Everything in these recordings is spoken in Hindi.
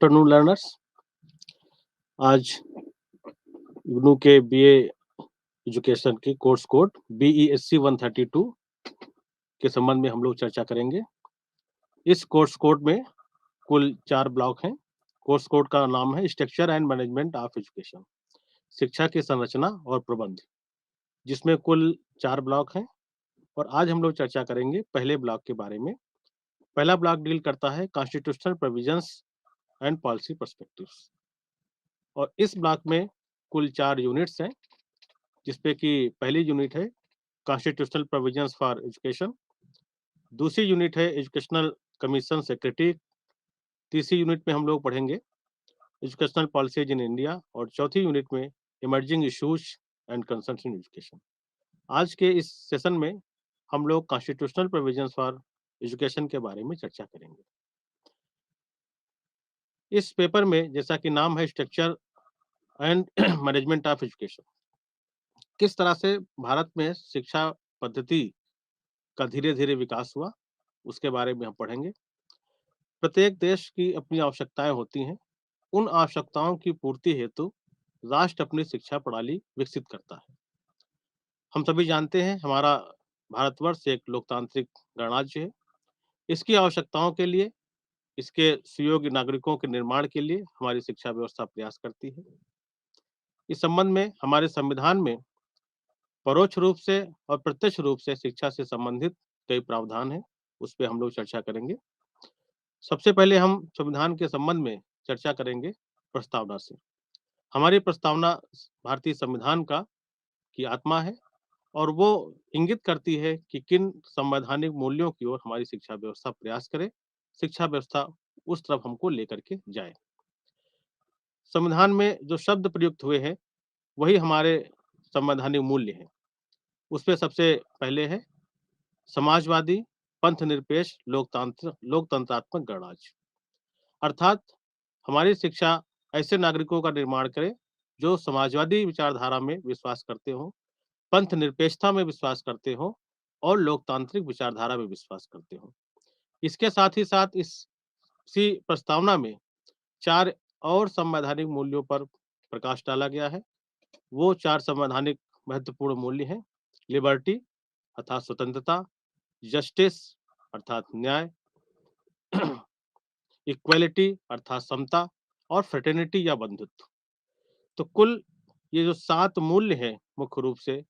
Afternoon learners. आज इग्नू के बीए एजुकेशन की कोर्स कोड BESC 132 के संबंध में हम लोग चर्चा करेंगे। इस कोर्स कोड में कुल 4 ब्लॉक हैं। कोर्स कोड का नाम है structure and management of education, शिक्षा की संरचना और प्रबंध, जिसमें कुल 4 ब्लॉक हैं। और आज हम लोग चर्चा करेंगे पहले ब्लॉक के बारे में। पहला ब्लॉक डील करता है constitutional provisions and policy perspectives, और इस ब्लॉक में कुल 4 यूनिट्स हैं, जिसपे कि पहली यूनिट है कॉन्स्टिट्यूशनल प्रोविजंस फॉर एजुकेशन, दूसरी यूनिट है एजुकेशनल कमीशन सेक्रेटरी, तीसरी यूनिट में हम लोग पढ़ेंगे एजुकेशनल पॉलिसीज इन इंडिया, और चौथी यूनिट में emerging issues and concerns in education. आज के इस सेशन में हम लोग कॉन्स्टिट्यूशनल प्रोविजंस फॉर एजुकेशन के बारे में चर्चा करेंगे। इस पेपर में जैसा कि नाम है structure and management of education, किस तरह से भारत में शिक्षा पद्धति का धीरे-धीरे विकास हुआ, उसके बारे में हम पढ़ेंगे। प्रत्येक देश की अपनी आवश्यकताएं होती हैं। उन आवश्यकताओं की पूर्ति हेतु राष्ट्र अपनी शिक्षा प्रणाली विकसित करता है। हम सभी जानते हैं हमारा भारतवर्ष एक लोकतांत्रिक गणराज्य है। इसकी आवश्यकताओं के लिए, इसके सुयोग्य नागरिकों के निर्माण के लिए हमारी शिक्षा व्यवस्था प्रयास करती है। इस संबंध में हमारे संविधान में परोक्ष रूप से और प्रत्यक्ष रूप से शिक्षा से संबंधित कई प्रावधान हैं, उस पे हम लोग चर्चा करेंगे। सबसे पहले हम संविधान के संबंध में चर्चा करेंगे प्रस्तावना से। हमारी प्रस्तावना भारतीय संविधान की आत्मा है, और वो इंगित करती है कि किन संवैधानिक मूल्यों की ओर हमारी शिक्षा व्यवस्था प्रयास करे, शिक्षा व्यवस्था उस तरफ हमको लेकर के जाए। संविधान में जो शब्द प्रयुक्त हुए हैं वही हमारे संवैधानिक मूल्य हैं। उसपे सबसे पहले है समाजवादी, पंथ निरपेक्ष, लोकतंत्रात्मक गणराज्य। अर्थात हमारी शिक्षा ऐसे नागरिकों का निर्माण करे जो समाजवादी विचारधारा में विश्वास करते हो, पंथ निरपेक्षता में विश्वास करते हो और लोकतांत्रिक विचारधारा में विश्वास करते हो। इसके साथ ही साथ इसी प्रस्तावना में 4 और संवैधानिक मूल्यों पर प्रकाश डाला गया है। वो 4 संवैधानिक महत्वपूर्ण मूल्य हैं: लिबर्टी अर्थात स्वतंत्रता, जस्टिस अर्थात न्याय, इक्वालिटी अर्थात समता, और फ्रेटर्निटी या बंधुत्व। तो कुल ये जो 7 मूल्य हैं, मुख्य रूप से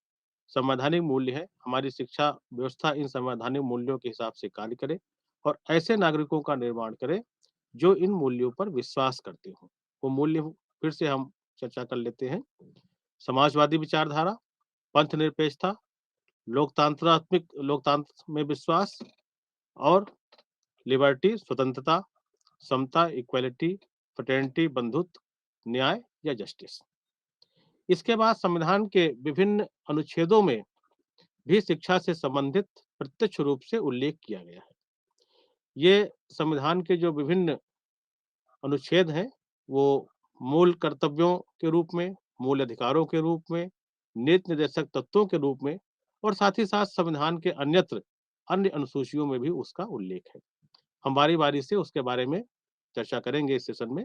संवैधानिक मूल्य है। हमारी शिक्षा व्यवस्था इन संवैधानिक मूल्यों के हिसाब से कार्य करे और ऐसे नागरिकों का निर्माण करे जो इन मूल्यों पर विश्वास करते हो। वो मूल्य फिर से हम चर्चा कर लेते हैं: समाजवादी विचारधारा, पंथ निरपेक्षता, लोकतंत्र में विश्वास, और लिबर्टी स्वतंत्रता, समता इक्वालिटी, फ्रेटर्निटी बंधुत्व, न्याय या जस्टिस। इसके बाद संविधान के विभिन्न अनुच्छेदों में भी शिक्षा से संबंधित प्रत्यक्ष रूप से उल्लेख किया गया है। ये संविधान के जो विभिन्न अनुच्छेद हैं वो मूल कर्तव्यों के रूप में, मूल अधिकारों के रूप में, नीति निर्देशक तत्वों के रूप में, और साथ ही साथ संविधान के अन्य अनुसूचियों में भी उसका उल्लेख है। हम बारी-बारी से उसके बारे में चर्चा करेंगे इस सेशन में।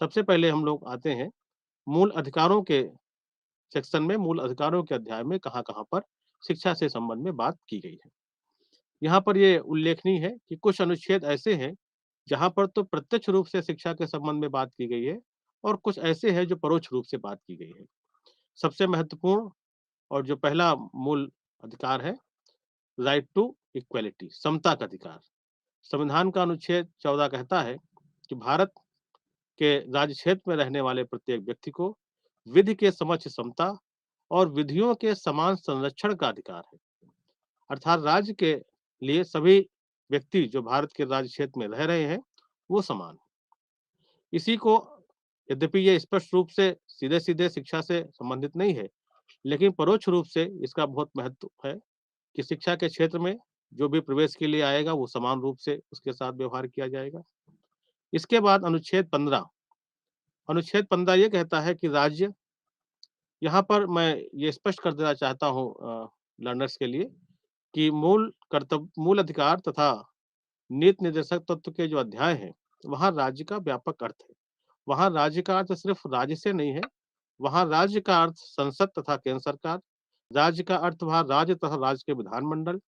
सबसे पहले हम लोग आते हैं मूल अधिकारों के सेक्शन में। मूल अधिकारों के अध्याय में कहाँ-कहाँ पर शिक्षा से संबंध में बात की गई है। यहाँ पर ये उल्लेखनीय है कि कुछ अनुच्छेद ऐसे हैं जहाँ पर तो प्रत्यक्ष रूप से शिक्षा के संबंध में बात की गई है, और कुछ ऐसे हैं जो परोक्ष रूप से बात की गई है। सबसे महत्वपूर्ण और जो पहला मूल अधिकार है राइट टू इक्वालिटी, समता का अधिकार। संविधान का अनुच्छेद 14 कहता है कि भारत के राज्य क्षेत्र में रहने वाले प्रत्येक व्यक्ति को विधि के समक्ष समता और विधियों के समान संरक्षण का अधिकार है। अर्थात राज्य के लिए सभी व्यक्ति जो भारत के राज्य क्षेत्र में रह रहे हैं वो समान है। इसी को, यद्यपि ये स्पष्ट रूप से सीधे-सीधे शिक्षा से संबंधित नहीं है, लेकिन परोक्ष रूप से इसका बहुत महत्व है कि शिक्षा के क्षेत्र में जो भी प्रवेश के लिए आएगा वो समान रूप से उसके साथ व्यवहार किया जाएगा। इसके बाद अनुच्छेद 15 ये कहता है कि राज्य, यहाँ पर मैं ये स्पष्ट कर देना चाहता हूँ लर्नर्स के लिए कि मूल अधिकार तथा नीति निर्देशक तत्व के जो अध्याय हैं वहाँ राज्य का व्यापक अर्थ है। वहाँ राज्य का अर्थ सिर्फ राज्य से नहीं है, वहाँ राज्य का अर्थ संसद तथा केंद्र सरकार, राज्य का अर्थ वहाँ राज्य तथा राज्य के विधानमंडल,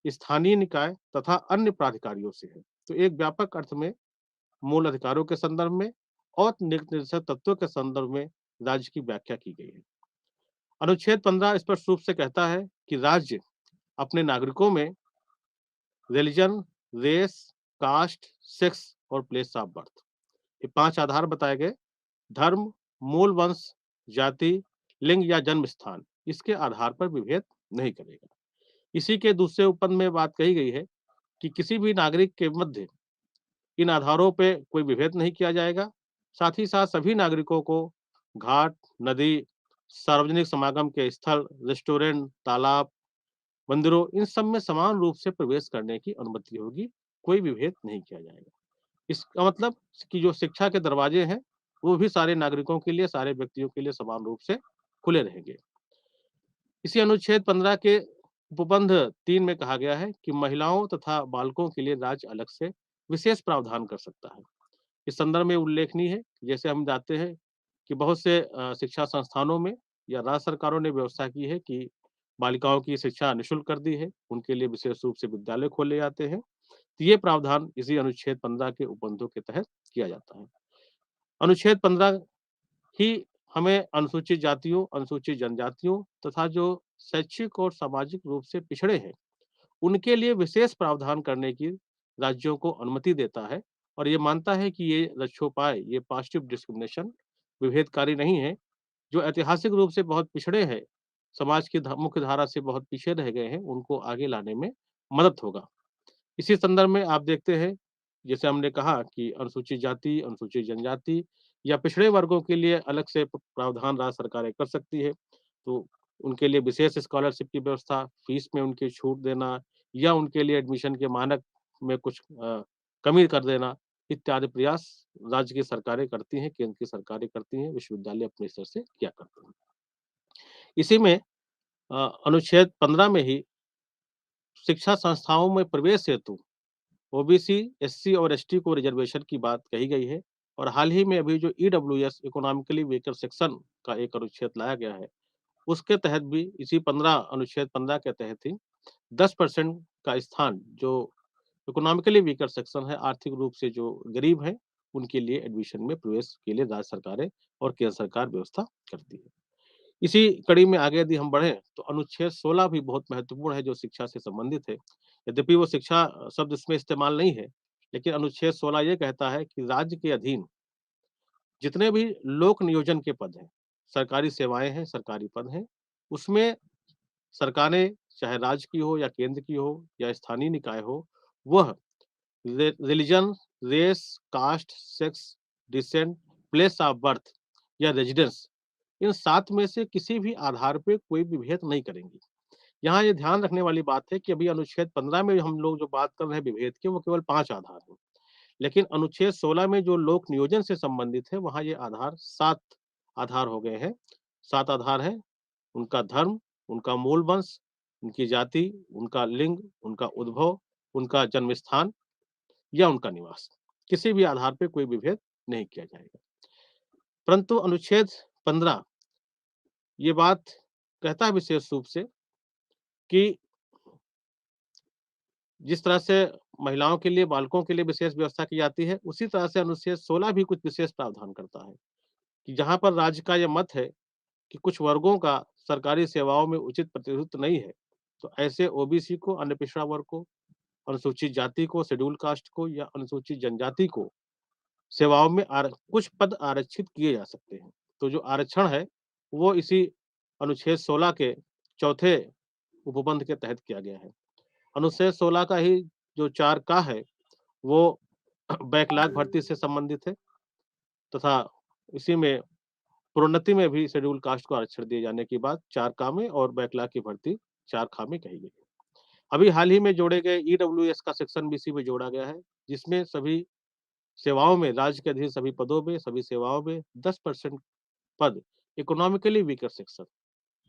स्थानीय निकाय तथा अन्य प्राधिकारियों से है। तो एक व्यापक अर्थ में मूल अधिकारों के संदर्भ में और निर्देशक तत्वों के संदर्भ में राज्य की व्याख्या की गई है। अनुच्छेद 15 स्पष्ट रूप से कहता है कि राज्य अपने नागरिकों में रिलीजन, रेस, कास्ट, सेक्स और प्लेस ऑफ बर्थ, ये 5 आधार बताए गए, धर्म, मूल वंश, जाति, लिंग या जन्म स्थान, इसके आधार पर विभेद नहीं करेगा। इसी के दूसरे उपबंध में बात कही गई है कि किसी भी नागरिक के मध्य इन आधारों पे कोई विभेद नहीं किया जाएगा। साथ ही साथ सभी नागरिकों को घाट, नदी, सार्वजनिक समागम के स्थल, रेस्टोरेंट, तालाब, मंदिरों, इन सब में समान रूप से प्रवेश करने की अनुमति होगी, कोई विभेद नहीं किया जाएगा। इसका मतलब कि जो शिक्षा के दरवाजे हैं, वो भी सारे नागरिकों के लिए, सारे व्यक्तियों के लिए समान रूप से खुले रहेंगे। इसी अनुच्छेद 15 के उपबंध 3 में कहा गया है कि महिलाओं तथा बालकों के लिए राज्य अलग से विशेष प्रावधान कर सकता है। इस संदर्भ में उल्लेखनीय है, जैसे हम जानते हैं कि बहुत से शिक्षा संस्थानों में या राज्य सरकारों ने व्यवस्था की है कि बालिकाओं की शिक्षा निःशुल्क कर दी है, उनके लिए विशेष रूप से विद्यालय खोले जाते हैं। तो ये प्रावधान इसी अनुच्छेद 15 के उपबंधों के तहत किया जाता है। अनुच्छेद 15 ही हमें अनुसूचित जातियों, अनुसूचित जनजातियों तथा जो शैक्षिक और सामाजिक रूप से पिछड़े हैं, उनके लिए विशेष प्रावधान करने की राज्यों को अनुमति देता है और ये मानता है कि ये रक्षोपाय, ये पॉजिटिव डिस्क्रिमिनेशन विभेदकारी नहीं है, जो ऐतिहासिक रूप से बहुत पिछड़े हैं, समाज की मुख्य धारा से बहुत पीछे रह गए हैं, उनको आगे लाने में मदद होगा। इसी संदर्भ में आप देखते हैं, जैसे हमने कहा कि अनुसूचित जाति, अनुसूचित जनजाति या पिछड़े वर्गों के लिए अलग से प्रावधान राज्य सरकारें कर सकती है। तो उनके लिए विशेष स्कॉलरशिप की व्यवस्था, फीस में उनकी छूट देना या उनके लिए एडमिशन के मानक में कुछ कमी कर देना, इत्यादि प्रयास राज्य की सरकारें करती हैं, केंद्र की सरकारें करती हैं, विश्वविद्यालय अपने स्तर से किया करते हैं। इसी में अनुच्छेद 15 में ही शिक्षा संस्थाओं में प्रवेश हेतु ओबीसी, एससी और एसटी को रिजर्वेशन की बात कही गई है और हाल ही में अभी जो ईडब्ल्यूएस इकोनॉमिकली वीकर सेक्शन का एक अनुच्छेद लाया गया है, उसके तहत भी इसी 15 अनुच्छेद 15 के तहत ही 10% का स्थान जो इकोनॉमिकली वीकर सेक्शन है, आर्थिक रूप से जो गरीब हैं, उनके लिए एडमिशन में प्रवेश के लिए राज्य सरकारें और केंद्र सरकार व्यवस्था करती है। इसी कड़ी में आगे यदि हम बढ़ें तो अनुच्छेद 16 भी बहुत महत्वपूर्ण है जो शिक्षा से संबंधित है। यद्यपि वो शिक्षा शब्द इसमें इस्तेमाल नहीं है, लेकिन अनुच्छेद 16 ये कहता है कि राज्य के अधीन जितने भी लोक नियोजन के पद हैं, सरकारी सेवाएँ हैं, सरकारी पद हैं, उसमें सरकारें चाहे राज्य की हो या केंद्र की हो या स्थानीय निकाय हो, वह religion, race, caste, sex, descent, place of birth या रेजिडेंस, इन 7 में से किसी भी आधार पे कोई भी भेद नहीं करेंगी। यहाँ ये ध्यान रखने वाली बात है कि अभी अनुच्छेद 15 में हम लोग जो बात कर रहे हैं विभेद की, वो केवल 5 आधार हैं। लेकिन अनुच्छेद 16 में जो लोक नियोजन से संबंधित है, वहाँ ये आधार 7 आधार हो गए हैं। 7 आधार हैं, उनका धर्म, उनका मूल वंश, उनकी जाति, उनका लिंग, उनका उद्भव, उनका जन्म स्थान या उनका निवास। किसी भी आधार पे कोई विभेद नहीं किया जाएगा। परंतु अनुच्छेद 15 ये बात कहता है विशेष रूप से कि जिस तरह से महिलाओं के लिए, बालकों के लिए विशेष व्यवस्था की जाती है, उसी तरह से अनुच्छेद 16 भी कुछ विशेष प्रावधान करता है कि जहाँ पर राज्य का यह मत है कि कुछ वर्गों का सरकारी सेवाओं में उचित प्रतिनिधित्व नहीं है, तो ऐसे ओबीसी को, अन्य पिछड़ा वर्ग को, अनुसूचित जाति को, शेड्यूल कास्ट को या अनुसूचित जनजाति को सेवाओं में कुछ पद आरक्षित किए जा सकते हैं। तो जो आरक्षण है, वो इसी अनुच्छेद 16 के चौथे उपबंध के तहत किया गया है। अनुच्छेद 16 का ही जो 4 का है, वो बैकलॉग भर्ती से संबंधित है तथा इसी में प्रोन्नति में भी शेड्यूल कास्ट को आरक्षण दिए जाने की बात 4 का में और बैकलॉग की भर्ती 4 खा में कही गई है। अभी हाल ही में जोड़े गए ईडब्ल्यूएस का सेक्शन भी इसी में जोड़ा गया है, जिसमें सभी सेवाओं में, राज्य के अधीन सभी पदों में, सभी सेवाओं में 10% पद इकोनॉमिकली वीकर सेक्शन,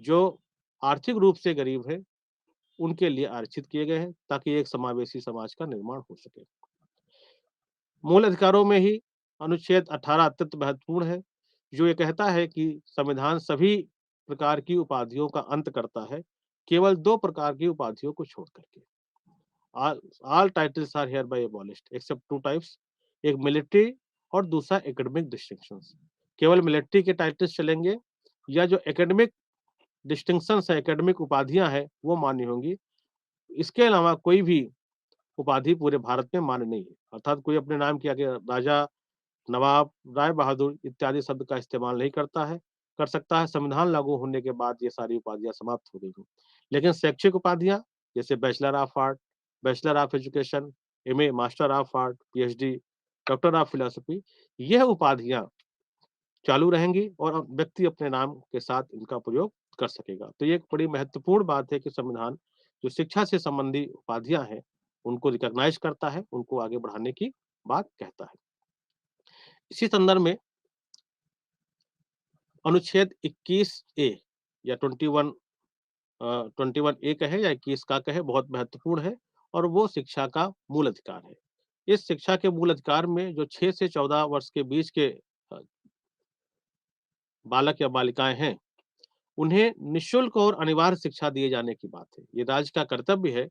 जो आर्थिक रूप से गरीब है, उनके लिए आरक्षित किए गए हैं ताकि एक समावेशी समाज का निर्माण हो सके। मूल अधिकारों में ही अनुच्छेद 18 अत्यंत महत्वपूर्ण है, जो ये कहता है कि संविधान सभी प्रकार की उपाधियों का अंत करता है, केवल 2 प्रकार की उपाधियों को छोड़ कर के। All all titles are hereby abolished except 2 types, एक मिलिट्री और दूसरा एकेडमिक डिस्टिंक्शंस। केवल मिलिट्री के टाइटल्स चलेंगे या जो एकेडमिक डिस्टिंक्शंस है, एकेडमिक उपाधियाँ हैं, वो मान्य होंगी। इसके अलावा कोई भी उपाधि पूरे भारत में मान्य नहीं है। अर्थात कोई अपने नाम के आगे राजा, नवाब, राय बहादुर इत्यादि शब्द का इस्तेमाल नहीं कर सकता है। संविधान लागू होने के बाद ये सारी उपाधियाँ समाप्त हो गई हैं। लेकिन शैक्षिक उपाधियाँ जैसे bachelor of art, bachelor of education, MA, master of art, PhD, doctor of philosophy, यह उपाधियाँ चालू रहेंगी और व्यक्ति अपने नाम के साथ इनका प्रयोग कर सकेगा। तो ये एक बड़ी महत्वपूर्ण बात है कि संविधान जो शिक्षा से संबंधी उपाधियाँ हैं, उनको रिकॉग्नाइज़ करता है, उनको आगे बढ़ाने की बात कहता है। इसी संदर्भ में अनुच्छेद 21 ए या 21 21 ए कहें या 21 का कहें, बहुत महत्वपूर्ण है और वो शिक्षा का मूल अधिकार है। इस शिक्षा के मूल अधिकार में जो 6 से 14 वर्ष के बीच के बालक या बालिकाएँ हैं, उन्हें निःशुल्क और अनिवार्य शिक्षा दिए जाने की बात है। ये राज्य का कर्तव्य है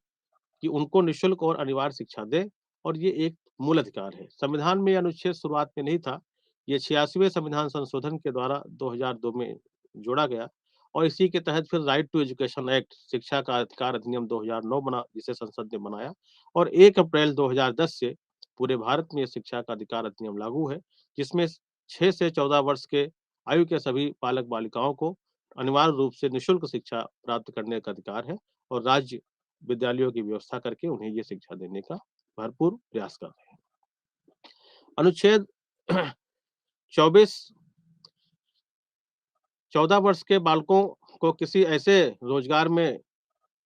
कि उनको निःशुल्क और अनिवार्य शिक्षा दें और ये एक मूल अधिकार है। संविधान में ये अनुच्छेद शुरुआत में नहीं था, ये 86वें संविधान संशोधन के द्वारा 2002 में जोड़ा गया और इसी के तहत फिर राइट टू एजुकेशन एक्ट शिक्षा का अधिकार अधिनियम 2009 बना जिसे संसद ने बनाया और 1 अप्रैल 2010 से पूरे भारत में ये शिक्षा का अधिकार अधिनियम लागू है, जिसमें 6 से 14 वर्ष के आयु के सभी बालक-बालिकाओं को अनिवार्य रूप से निःशुल्क शिक्षा प्राप्त करने का अधिकार है और राज्य विद्यालयों की व्यवस्था करके उन्हें ये शिक्षा देने का भरपूर प्रयास कर रहे हैं। अनुच्छेद 24 14 वर्ष के बालकों को किसी ऐसे रोजगार में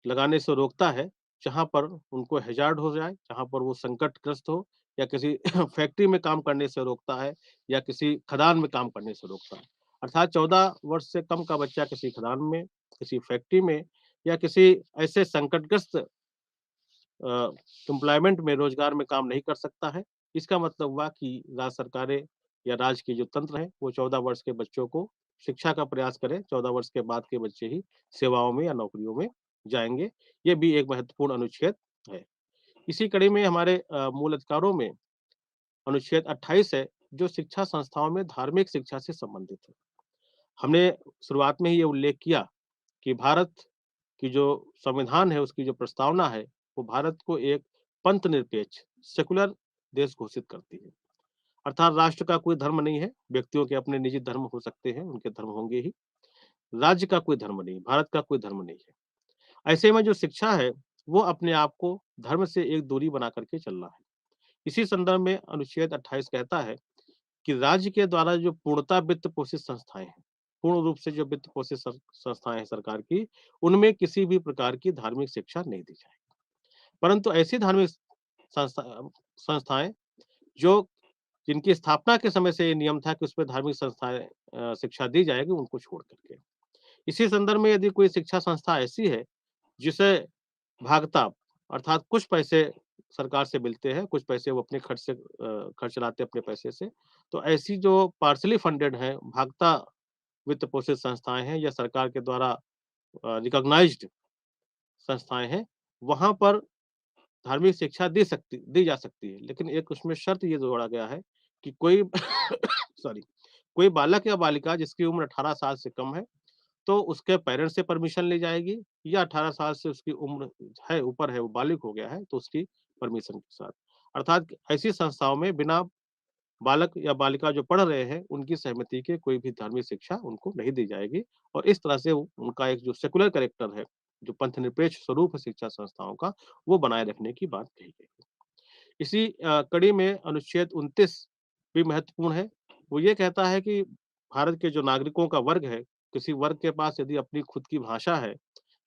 लगाने से रोकता है, जहाँ पर उनको हैज़ार्ड हो जाए, जहाँ पर वो संकटग्रस्त हो या किसी फैक्ट्री में काम करने से रोकता है या किसी खदान में काम करने से रोकता है। अर्थात 14 वर्ष से कम का बच्चा किसी खदान में, किसी फैक्ट्री में या किसी ऐसे संकटग्रस्त एम्प्लॉयमेंट में रोजगार में काम नहीं कर सकता है। इसका मतलब हुआ कि राज्य सरकारें या राज्य के जो तंत्र है वो 14 वर्ष के बच्चों को शिक्षा का प्रयास करें, 14 वर्ष के बाद के बच्चे ही सेवाओं में या नौकरियों में जाएँगे। ये भी एक महत्वपूर्ण अनुच्छेद है। इसी कड़ी में हमारे मूल अधिकारों में अनुच्छेद 28 है, जो शिक्षा संस्थाओं में धार्मिक शिक्षा से संबंधित है। हमने शुरुआत में ही ये उल्लेख किया कि भारत की जो संविधान है, उसकी जो प्रस्तावना है, वो भारत को एक पंथ निरपेक्ष सेकुलर देश घोषित करती है। अर्थात राष्ट्र का कोई धर्म नहीं है, व्यक्तियों के अपने निजी धर्म हो सकते हैं, उनके धर्म होंगे ही। राज्य का कोई धर्म नहीं, भारत का कोई धर्म नहीं है। ऐसे में जो शिक्षा है, वो अपने आप को धर्म से एक दूरी बना करके चल रहा है। इसी संदर्भ में अनुच्छेद 28 कहता है कि राज्य के द्वारा जो पूर्णतः वित्त पोषित संस्थाएँ हैं, पूर्ण रूप से जो वित्त पोषित संस्थाएँ हैं सरकार की, उनमें किसी भी प्रकार की धार्मिक शिक्षा नहीं दी जाएगी। परंतु ऐसी धार्मिक संस्थाएँ जो जिनकी स्थापना के समय से ये नियम था कि उसमें धार्मिक संस्थाएँ शिक्षा दी जाएगी, उनको छोड़ कर के। इसी संदर्भ में यदि कोई शिक्षा संस्था ऐसी है, जिसे भागता अर्थात कुछ पैसे सरकार से मिलते हैं, कुछ पैसे वो अपने खर्च से खर्च चलाते हैं अपने पैसे से। तो ऐसी जो पार्शली फंडेड हैं, भागता वित्त पोषित संस्थाएँ हैं या सरकार के द्वारा रिकॉग्नाइज्ड संस्थाएँ हैं, वहाँ पर धार्मिक शिक्षा दी जा सकती है। लेकिन एक उसमें शर्त ये जोड़ा गया है कि कोई सॉरी कोई बालक या बालिका जिसकी उम्र 18 साल से कम है, तो उसके पेरेंट्स से परमिशन ली जाएगी या 18 साल से उसकी उम्र है ऊपर है, वो बालिग हो गया है, तो उसकी परमिशन के साथ। अर्थात ऐसी संस्थाओं में बिना बालक या बालिका जो पढ़ रहे हैं, उनकी सहमति के कोई भी धार्मिक शिक्षा उनको नहीं दी जाएगी और इस तरह से उनका एक जो सेकुलर कैरेक्टर है, जो पंथ निरपेक्ष स्वरूप है शिक्षा संस्थाओं का, वो बनाए रखने की बात कही गई है। इसी कड़ी में अनुच्छेद 29 भी महत्वपूर्ण है। वो ये कहता है कि भारत के जो नागरिकों का वर्ग है, किसी वर्ग के पास यदि अपनी खुद की भाषा है,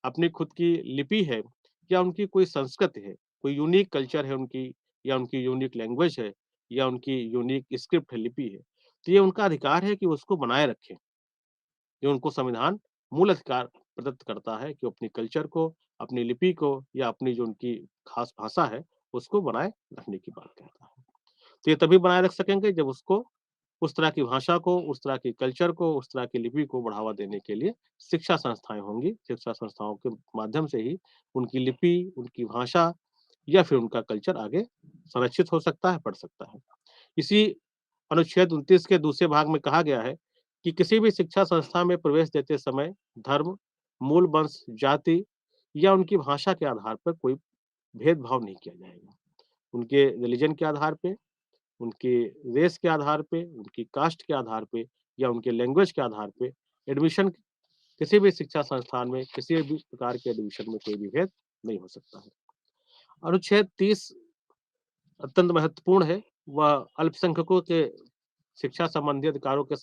अपनी खुद की लिपि है या उनकी कोई संस्कृति है, कोई यूनिक कल्चर है उनकी या उनकी यूनिक लैंग्वेज है या उनकी यूनिक स्क्रिप्ट है, लिपि है, तो ये उनका अधिकार है कि उसको बनाए रखें। ये उनको संविधान मूल अधिकार प्रदत्त करता है कि वो अपनी कल्चर को, अपनी लिपि को या अपनी जो उनकी खास भाषा है, उसको बनाए रखने की बात कहता है। तो ये तभी बनाए रख सकेंगे जब उसको उस तरह की भाषा को, उस तरह की कल्चर को, उस तरह की लिपि को बढ़ावा देने के लिए शिक्षा संस्थाएँ होंगी। शिक्षा संस्थाओं के माध्यम से ही उनकी लिपि, उनकी भाषा या फिर उनका कल्चर आगे संरक्षित हो सकता है, बढ़ सकता है। इसी अनुच्छेद 29 के दूसरे भाग में कहा गया है कि किसी भी शिक्षा संस्था में प्रवेश देते समय धर्म, मूल वंश, जाति या उनकी भाषा के आधार पर कोई भेदभाव नहीं किया जाएगा। उनके रिलिजन के आधार पे, उनके रेस के आधार पे, उनकी कास्ट के आधार पे या उनके लैंग्वेज के आधार पे एडमिशन किसी भी शिक्षा संस्थान में किसी भी प्रकार के एडमिशन में कोई भी भेद नहीं हो सकता है। अनुच्छेद 30 अत्यंत महत्वपूर्ण है। वह अल्पसंख्यकों के शिक्षा संबंधी अधिकारों के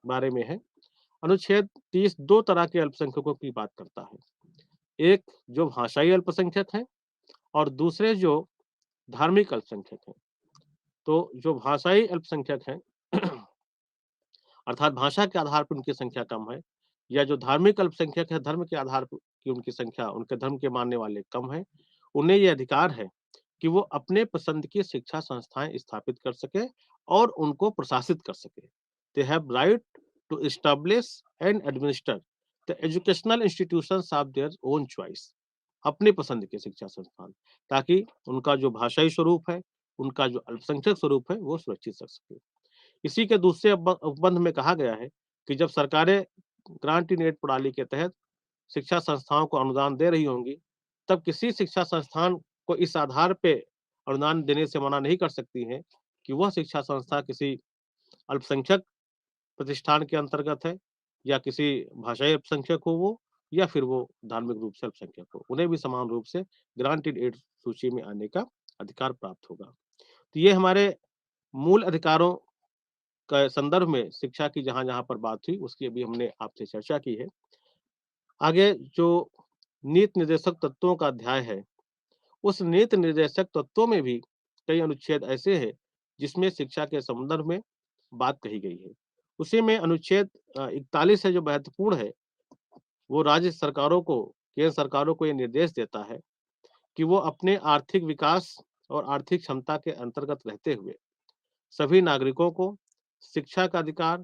बारे में है। अनुच्छेद 30 2 तरह के अल्पसंख्यकों की बात करता है। एक जो भाषाई अल्पसंख्यक हैं और दूसरे जो धार्मिक अल्पसंख्यक हैं। तो जो भाषाई अल्पसंख्यक हैं अर्थात भाषा के आधार पर उनकी संख्या कम है या जो धार्मिक अल्पसंख्यक है धर्म के आधार पर की उनकी संख्या उनके धर्म के मानने वाले कम है, उन्हें ये अधिकार है कि वो अपने पसंद की शिक्षा संस्थाएं स्थापित कर सके और उनको प्रशासित कर सके। They have right to establish and administer the educational institutions of their own choice. अपनी पसंद के शिक्षा संस्थान ताकि उनका जो भाषाई स्वरूप है, उनका जो अल्पसंख्यक स्वरूप है वो सुरक्षित रह सके। इसी के दूसरे उपबंध में कहा गया है कि जब सरकारें ग्रांट इन एड प्रणाली के तहत शिक्षा संस्थाओं को अनुदान दे रही होंगी, तब किसी शिक्षा संस्थान को इस आधार पे अनुदान देने से मना नहीं कर सकती हैं कि वह शिक्षा संस्था किसी अल्पसंख्यक प्रतिष्ठान के अंतर्गत है या किसी भाषाई अल्पसंख्यक हो वो या फिर वो धार्मिक रूप से अल्पसंख्यक हो। उन्हें भी समान रूप से ग्रांटेड एड सूची में आने का अधिकार प्राप्त होगा। तो ये हमारे मूल अधिकारों के संदर्भ में शिक्षा की जहाँ-जहाँ पर बात हुई उसकी अभी हमने आपसे चर्चा की है। आगे जो नीति निर्देशक तत्वों का अध्याय है, उस नीति निर्देशक तत्वों में भी कई अनुच्छेद ऐसे हैं जिसमें शिक्षा के संदर्भ में बात कही गई है। उसी में अनुच्छेद 41 है जो महत्वपूर्ण है, वो राज्य सरकारों को, केंद्र सरकारों को ये निर्देश देता है कि वो अपने आर्थिक विकास और आर्थिक क्षमता के अंतर्गत रहते हुए सभी नागरिकों को शिक्षा का अधिकार,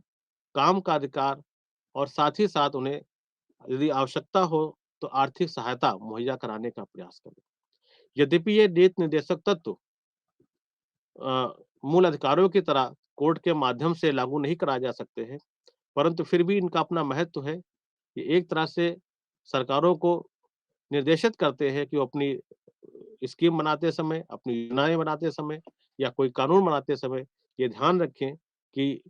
काम का अधिकार और साथ ही साथ उन्हें यदि आवश्यकता हो तो आर्थिक सहायता मुहैया कराने का प्रयास करें। यद्यपि ये नीति निर्देशक तत्व मूल अधिकारों की तरह कोर्ट के माध्यम से लागू नहीं कराए जा सकते हैं, परंतु फिर भी इनका अपना महत्व है। ये एक तरह से सरकारों को निर्देशित करते हैं कि वो अपनी स्कीम बनाते समय, अपनी योजनाएँ बनाते समय या कोई कानून बनाते समय ये ध्यान रखें कि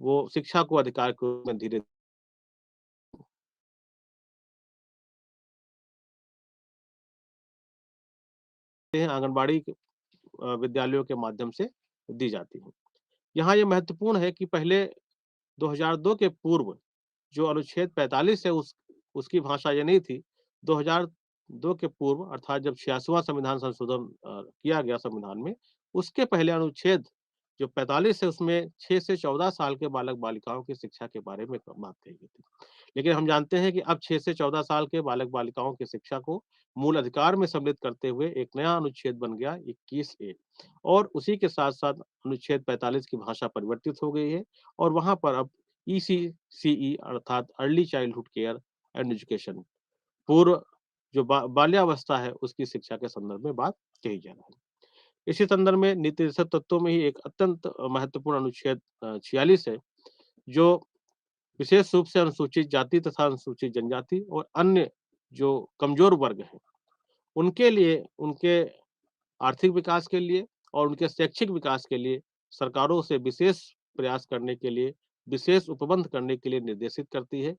वो शिक्षा को अधिकार के रूप में धीरे आंगनबाड़ी विद्यालयों के माध्यम से दी जाती हैं। यहाँ ये महत्वपूर्ण है कि पहले 2002 के पूर्व जो अनुच्छेद 45 है उसकी भाषा ये नहीं थी। 2002 के पूर्व अर्थात जब 86वां संविधान संशोधन किया गया संविधान में, उसके पहले अनुच्छेद जो 45 है उसमें 6 से 14 साल के बालक-बालिकाओं की शिक्षा के बारे में बात कही गई थी। लेकिन हम जानते हैं कि अब 6 से 14 साल के बालक-बालिकाओं की शिक्षा को मूल अधिकार में सम्मिलित करते हुए एक नया अनुच्छेद बन गया 21 ए और उसी के साथ-साथ अनुच्छेद 45 की भाषा परिवर्तित हो गई है और वहाँ पर अब ईसीसीई अर्थात early childhood care and education पूर्व जो बाल्यावस्था है उसकी शिक्षा के संदर्भ में बात कही जा रहा है। इसी संदर्भ में नीति निर्देशक तत्वों में ही एक अत्यंत महत्वपूर्ण अनुच्छेद 46 है जो विशेष रूप से अनुसूचित जाति तथा अनुसूचित जनजाति और अन्य जो कमजोर वर्ग हैं उनके लिए उनके आर्थिक विकास के लिए और उनके शैक्षिक विकास के लिए सरकारों से विशेष प्रयास करने के लिए, विशेष उपबंध करने के लिए निर्देशित करती है।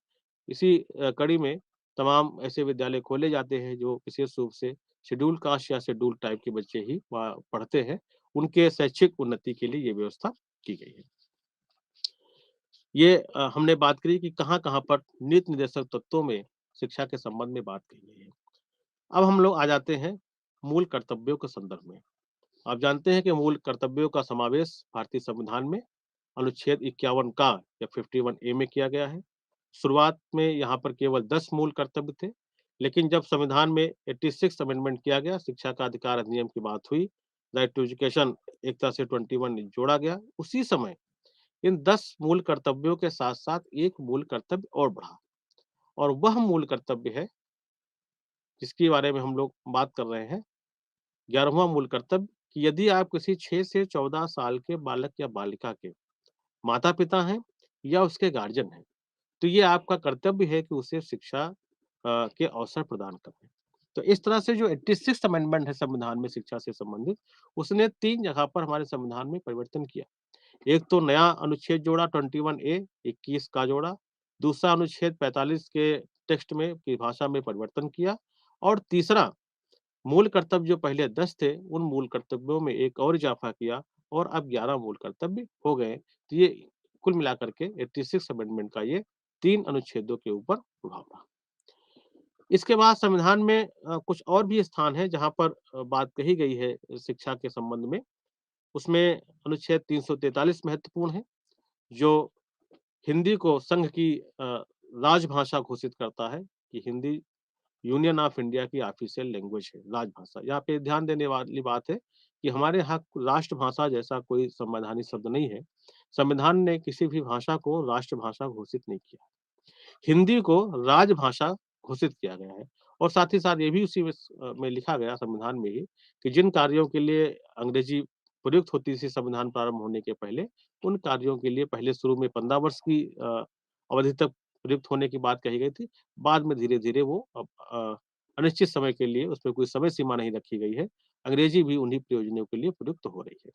इसी कड़ी में तमाम ऐसे विद्यालय खोले जाते हैं जो विशेष रूप से शेड्यूल कास्ट या शेड्यूल ट्राइब के बच्चे ही वहाँ पढ़ते हैं। उनके शैक्षिक उन्नति के लिए ये व्यवस्था की गई है। ये हमने बात करी कि कहाँ-कहाँ पर नीति निर्देशक तत्वों में शिक्षा के संबंध में बात कही गई है। अब हम लोग आ जाते हैं मूल कर्तव्यों के संदर्भ में। आप जानते हैं कि मूल कर्तव्यों का समावेश भारतीय संविधान में अनुच्छेद 51 का या 51 ए में किया गया है। शुरुआत में यहाँ पर केवल 10 मूल कर्तव्य थे, लेकिन जब संविधान में 86 अमेंडमेंट किया गया, शिक्षा का अधिकार अधिनियम की बात हुई, राइट टू एजुकेशन एक तरह से 21 जोड़ा गया। उसी समय इन 10 मूल कर्तव्यों के साथ-साथ एक मूल कर्तव्य और बढ़ा और वह मूल कर्तव्य है जिसके बारे में हम लोग बात कर रहे हैं, 11वां मूल कर्तव्य कि यदि आप किसी 6 से 14 साल के बालक या बालिका के माता-पिता हैं या उसके गार्जियन हैं, तो ये आपका कर्तव्य है कि उसे शिक्षा के अवसर प्रदान करें। तो इस तरह से जो 86th अमेंडमेंट है संविधान में शिक्षा से संबंधित, उसने 3 जगह पर हमारे संविधान में परिवर्तन किया। एक तो नया अनुच्छेद जोड़ा 21 ए 21 का जोड़ा, दूसरा अनुच्छेद 45 के टेक्स्ट में की भाषा में परिवर्तन किया और तीसरा मूल कर्तव्य जो पहले 10 थे, उन मूल कर्तव्यों में एक और इज़ाफ़ा किया और अब 11 मूल कर्तव्य हो गए। तो ये कुल मिलाकर के 86 अमेंडमेंट का ये 3 अनुच्छेदों के ऊपर प्रभाव रहा। इसके बाद संविधान में कुछ और भी स्थान है जहाँ पर बात कही गई है शिक्षा के संबंध में। उसमें अनुच्छेद 343 महत्वपूर्ण है, जो हिंदी को संघ की राजभाषा घोषित करता है कि हिंदी यूनियन ऑफ इंडिया की ऑफिशियल लैंग्वेज है, राजभाषा। यहाँ पे ध्यान देने वाली बात है कि हमारे यहाँ राष्ट्रभाषा जैसा कोई संवैधानिक शब्द नहीं है। संविधान ने किसी भी भाषा को राष्ट्रभाषा घोषित नहीं किया। हिंदी को राजभाषा घोषित किया गया है और साथ ही साथ ये भी उसी में लिखा गया संविधान में ही कि जिन कार्यों के लिए अंग्रेजी प्रयुक्त होती थी संविधान प्रारंभ होने के पहले, उन कार्यों के लिए पहले शुरू में 15 वर्ष की अवधि तक प्रयुक्त होने की बात कही गई थी। बाद में धीरे-धीरे वो अब अनिश्चित समय के लिए उसमें कोई समय सीमा नहीं रखी गई है। अंग्रेजी भी उन्हीं प्रयोजनों के लिए प्रयुक्त हो रही है।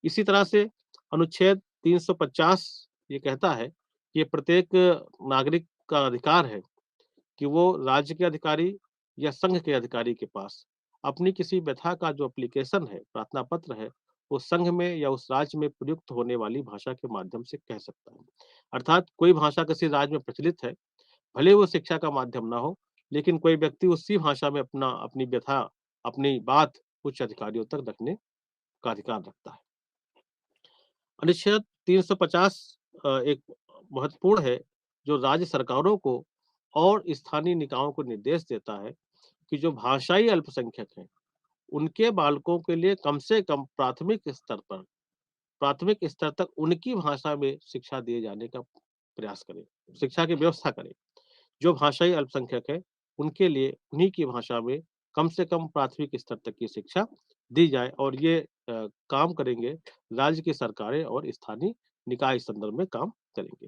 इसी तरह से अनुच्छेद 350 ये कहता है कि प्रत्येक नागरिक का अधिकार है कि वो राज्य के अधिकारी या संघ के अधिकारी के पास अपनी किसी व्यथा का जो एप्लीकेशन है, प्रार्थना पत्र है, वो संघ में या उस राज्य में प्रयुक्त होने वाली भाषा के माध्यम से कह सकता है। अर्थात कोई भाषा किसी राज्य में प्रचलित है, भले वो शिक्षा का माध्यम ना हो, लेकिन कोई व्यक्ति उसी भाषा में अपनी व्यथा, अपनी बात उच्च अधिकारियों तक रखने का अधिकार रखता है। अनुच्छेद 350 एक महत्वपूर्ण है, जो राज्य सरकारों को और स्थानीय निकायों को निर्देश देता है कि जो भाषाई अल्पसंख्यक हैं, उनके बालकों के लिए कम से कम प्राथमिक स्तर तक उनकी भाषा में शिक्षा दिए जाने का प्रयास करें, शिक्षा की व्यवस्था करें। जो भाषाई अल्पसंख्यक है, उनके लिए उन्हीं की भाषा में कम से कम प्राथमिक स्तर तक की शिक्षा दी जाए और ये काम करेंगे राज्य की सरकारें और स्थानीय निकाय इस संदर्भ में काम करेंगे।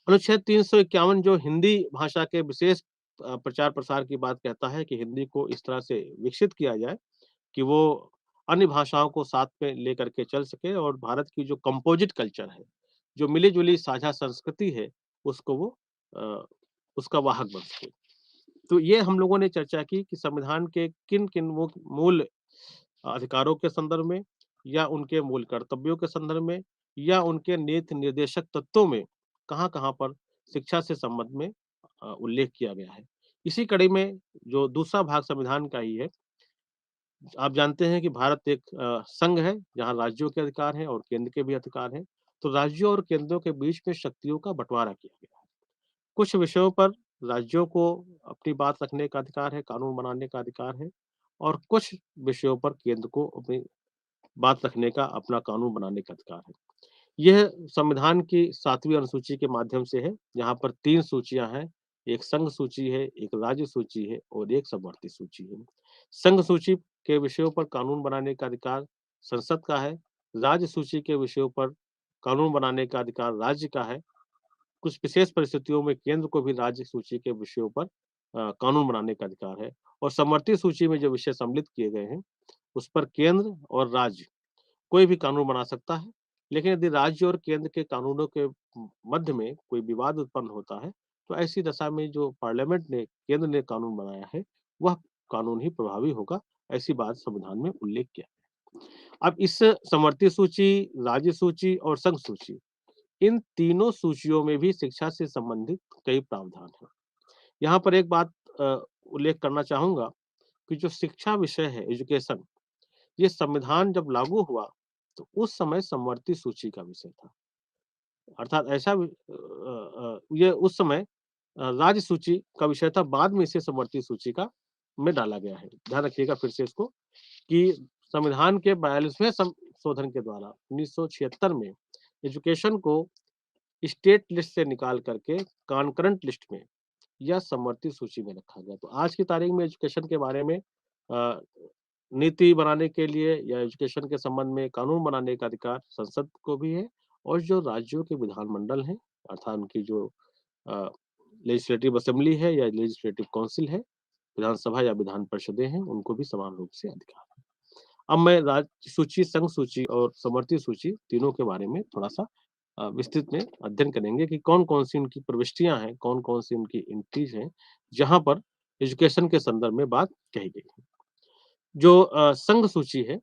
अनुच्छेद 351 जो हिंदी भाषा के विशेष प्रचार-प्रसार की बात कहता है कि हिंदी को इस तरह से विकसित किया जाए कि वो अन्य भाषाओं को साथ में लेकर के चल सके और भारत की जो कंपोजिट कल्चर है, जो मिली-जुली साझा संस्कृति है, उसको वो अ, उसका वाहक बन सके। तो ये हम लोगों ने चर्चा की कि संविधान के किन-किन वो मूल अधिकारों के संदर्भ में या उनके मूल कर्तव्यों के संदर्भ में या उनके नीति निर्देशक तत्वों में कहाँ-कहाँ पर शिक्षा से संबंध में उल्लेख किया गया है। इसी कड़ी में जो दूसरा भाग संविधान का ही है, आप जानते हैं कि भारत एक संघ है, जहाँ राज्यों के अधिकार हैं और केंद्र के भी अधिकार हैं। तो राज्यों और केंद्रों के बीच में शक्तियों का बँटवारा किया गया है। कुछ विषयों पर राज्यों को अपनी बात रखने का अधिकार है, कानून बनाने का अधिकार है और कुछ विषयों पर केंद्र को अपनी बात रखने का, अपना कानून बनाने का अधिकार है। यह संविधान की 7वीं अनुसूची के माध्यम से है, जहाँ पर 3 सूचियाँ हैं, एक संघ सूची है, एक राज्य सूची है और एक समवर्ती सूची है। संघ सूची के विषयों पर कानून बनाने का अधिकार संसद का है, राज्य सूची के विषयों पर कानून बनाने का अधिकार राज्य का है। कुछ विशेष परिस्थितियों में केंद्र को भी राज्य सूची के विषयों पर कानून बनाने का अधिकार है और समवर्ती सूची में जो विषय सम्मिलित किए गए हैं, उस पर केंद्र और राज्य कोई भी कानून बना सकता है, लेकिन यदि राज्य और केंद्र के कानूनों के मध्य में कोई विवाद उत्पन्न होता है, तो ऐसी दशा में जो पार्लियामेंट ने केंद्र ने कानून बनाया है, वह कानून ही प्रभावी होगा, ऐसी बात संविधान में उल्लेख किया है। अब इस समवर्ती सूची, राज्य सूची और संघ सूची, इन तीनों सूचियों में भी शिक्षा से संबंधित कई प्रावधान हैं। यहाँ पर एक बात उल्लेख करना चाहूँगा कि जो शिक्षा विषय है, एजुकेशन, ये संविधान जब लागू हुआ, तो उस समय समवर्ती सूची का विषय था। अर्थात ये उस समय राज्य सूची का विषय था, बाद में इसे समवर्ती सूची का में डाला गया है। ध्यान रखिएगा फिर से इसको कि संविधान के 42वें संशोधन के द्वारा 1976 में एजुकेशन को स्टेट लिस्ट से निकाल करके कॉन्करेंट लिस्ट में या समवर्ती सूची में रखा गया। तो आज की तारीख में एजुकेशन के बारे में नीति बनाने के लिए या एजुकेशन के संबंध में कानून बनाने का अधिकार संसद को भी है और जो राज्यों के विधानमंडल हैं अर्थात उनकी जो लेजिस्लेटिव असेंबली है या लेजिस्लेटिव काउंसिल है, विधानसभा या विधान परिषदें हैं, उनको भी समान रूप से अधिकार है। अब मैं राज्य सूची, संघ सूची और समवर्ती सूची तीनों के बारे में थोड़ा-सा विस्तृत में अध्ययन करेंगे कि कौन-कौन सी उनकी प्रविष्टियाँ हैं, कौन-कौन सी उनकी एंट्रीज़ हैं, जहाँ पर एजुकेशन के संदर्भ में बात कही गई है। जो संघ सूची है,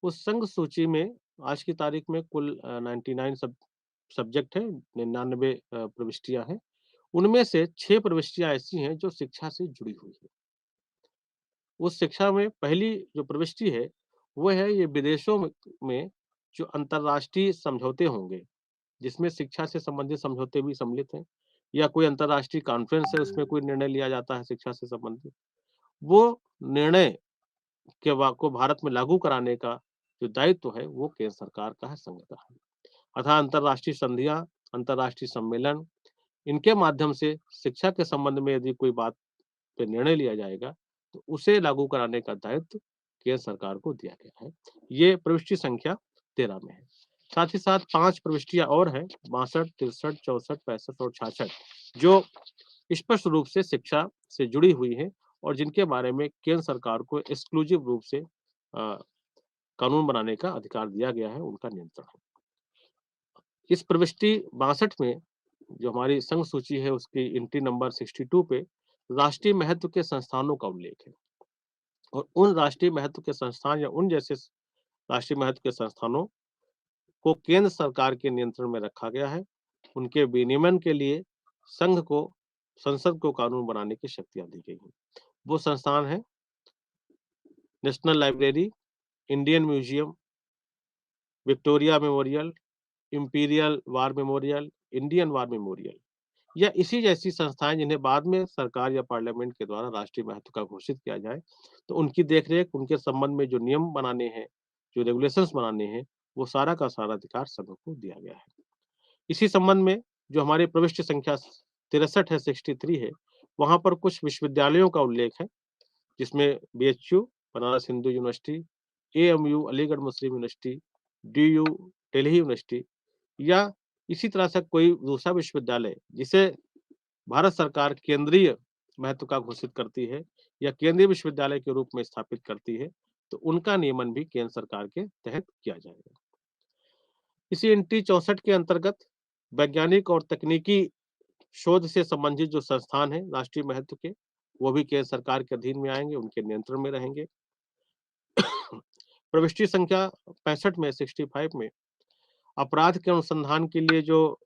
उस संघ सूची में आज की तारीख में कुल 99 सब्जेक्ट है, 99 प्रविष्टियाँ हैं। उनमें से 6 प्रविष्टियाँ ऐसी हैं जो शिक्षा से जुड़ी हुई हैं। उस शिक्षा में पहली जो प्रविष्टि है, वो है ये विदेशों में जो अंतर्राष्ट्रीय समझौते होंगे, जिसमें शिक्षा से संबंधित समझौते भी सम्मिलित हैं या कोई अंतर्राष्ट्रीय कॉन्फ्रेंस है, उसमें कोई निर्णय लिया जाता है शिक्षा से संबंधित। वो निर्णय को भारत में लागू कराने का जो दायित्व है, वो केंद्र सरकार का है, संघ का है। अर्थात अंतर्राष्ट्रीय संधियाँ, अंतर्राष्ट्रीय सम्मेलन, इनके माध्यम से शिक्षा के संबंध में यदि कोई बात पे निर्णय लिया जाएगा, तो उसे लागू कराने का दायित्व केंद्र सरकार को दिया गया है। ये प्रविष्टि संख्या 13 में है। साथ ही साथ 5 प्रविष्टियाँ और हैं, 62, 63, 64, 65 और 66, जो स्पष्ट रूप से शिक्षा से जुड़ी हुई हैं और जिनके बारे में केंद्र सरकार को एक्सक्लूसिव रूप से कानून बनाने का अधिकार दिया गया है, उनका नियंत्रण है। इस प्रविष्टि 62 में जो हमारी संघ सूची है, उसकी एंट्री नंबर 62 पे राष्ट्रीय महत्व के संस्थानों का उल्लेख है और उन राष्ट्रीय महत्व के संस्थान या उन जैसे राष्ट्रीय महत्व के संस्थानों को केंद्र सरकार के नियंत्रण में रखा गया है। उनके विनियमन के लिए संघ को संसद को कानून बनाने की शक्तियां दी गई हैं। वो संस्थान है national library, Indian museum, Victoria memorial, imperial war memorial, Indian war memorial या इसी जैसी संस्थाएं जिन्हें बाद में सरकार या पार्लियामेंट के द्वारा राष्ट्रीय महत्व का घोषित किया जाए, तो उनकी देखरेख, उनके संबंध में जो नियम बनाने हैं, जो रेगुलेशंस बनाने हैं, वो सारा का सारा अधिकार संघ को दिया गया है। इसी संबंध में जो हमारी प्रविष्टि संख्या 63 है, 63 है, वहाँ पर कुछ विश्वविद्यालयों का उल्लेख है, जिसमें BHU, Banaras Hindu University, AMU, Aligarh Muslim University, DU, Delhi University या इसी तरह से कोई दूसरा विश्वविद्यालय जिसे भारत सरकार केंद्रीय महत्व का घोषित करती है या केंद्रीय विश्वविद्यालय के रूप में स्थापित करती है, तो उनका नियमन भी केंद्र सरकार के तहत किया जाएगा। इसी एंट्री 64 के अंतर्गत वैज्ञानिक और तकनीकी शोध से संबंधित जो संस्थान हैं राष्ट्रीय महत्व के, वो भी केंद्र सरकार के अधीन में आएंगे, उनके नियंत्रण में रहेंगे। प्रविष्टि संख्या 65 में 65 में अपराध के अनुसंधान के लिए जो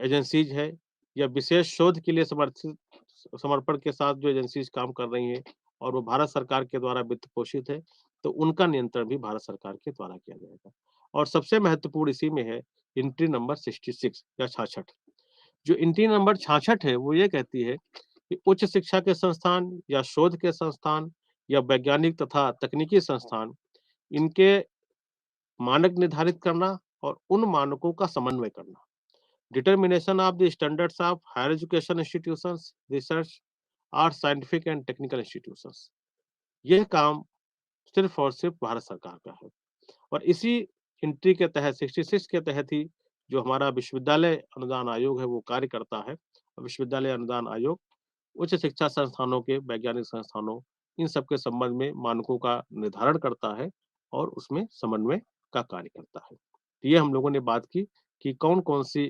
एजेंसीज है या विशेष शोध के लिए समर्पण के साथ जो एजेंसीज काम कर रही हैं और वो भारत सरकार के द्वारा वित्त पोषित है, तो उनका नियंत्रण भी भारत सरकार के द्वारा किया जाएगा। और सबसे महत्वपूर्ण इसी में है एंट्री नंबर 66 या 66। जो एंट्री नंबर 66 है, वो ये कहती है कि उच्च शिक्षा के संस्थान या शोध के संस्थान या वैज्ञानिक तथा तकनीकी संस्थान, इनके मानक निर्धारित करना और उन मानकों का समन्वय करना। Determination of the standards of higher education institutions, research और scientific and technical institutions, यह काम सिर्फ और सिर्फ भारत सरकार का है और इसी एंट्री के तहत 66 के तहत ही जो हमारा विश्वविद्यालय अनुदान आयोग है वो कार्य करता है। विश्वविद्यालय अनुदान आयोग उच्च शिक्षा संस्थानों के, वैज्ञानिक संस्थानों, इन सब के संबंध में मानकों का निर्धारण करता है और उसमें समन्वय का कार्य करता है। ये हम लोगों ने बात की कि कौन-कौन सी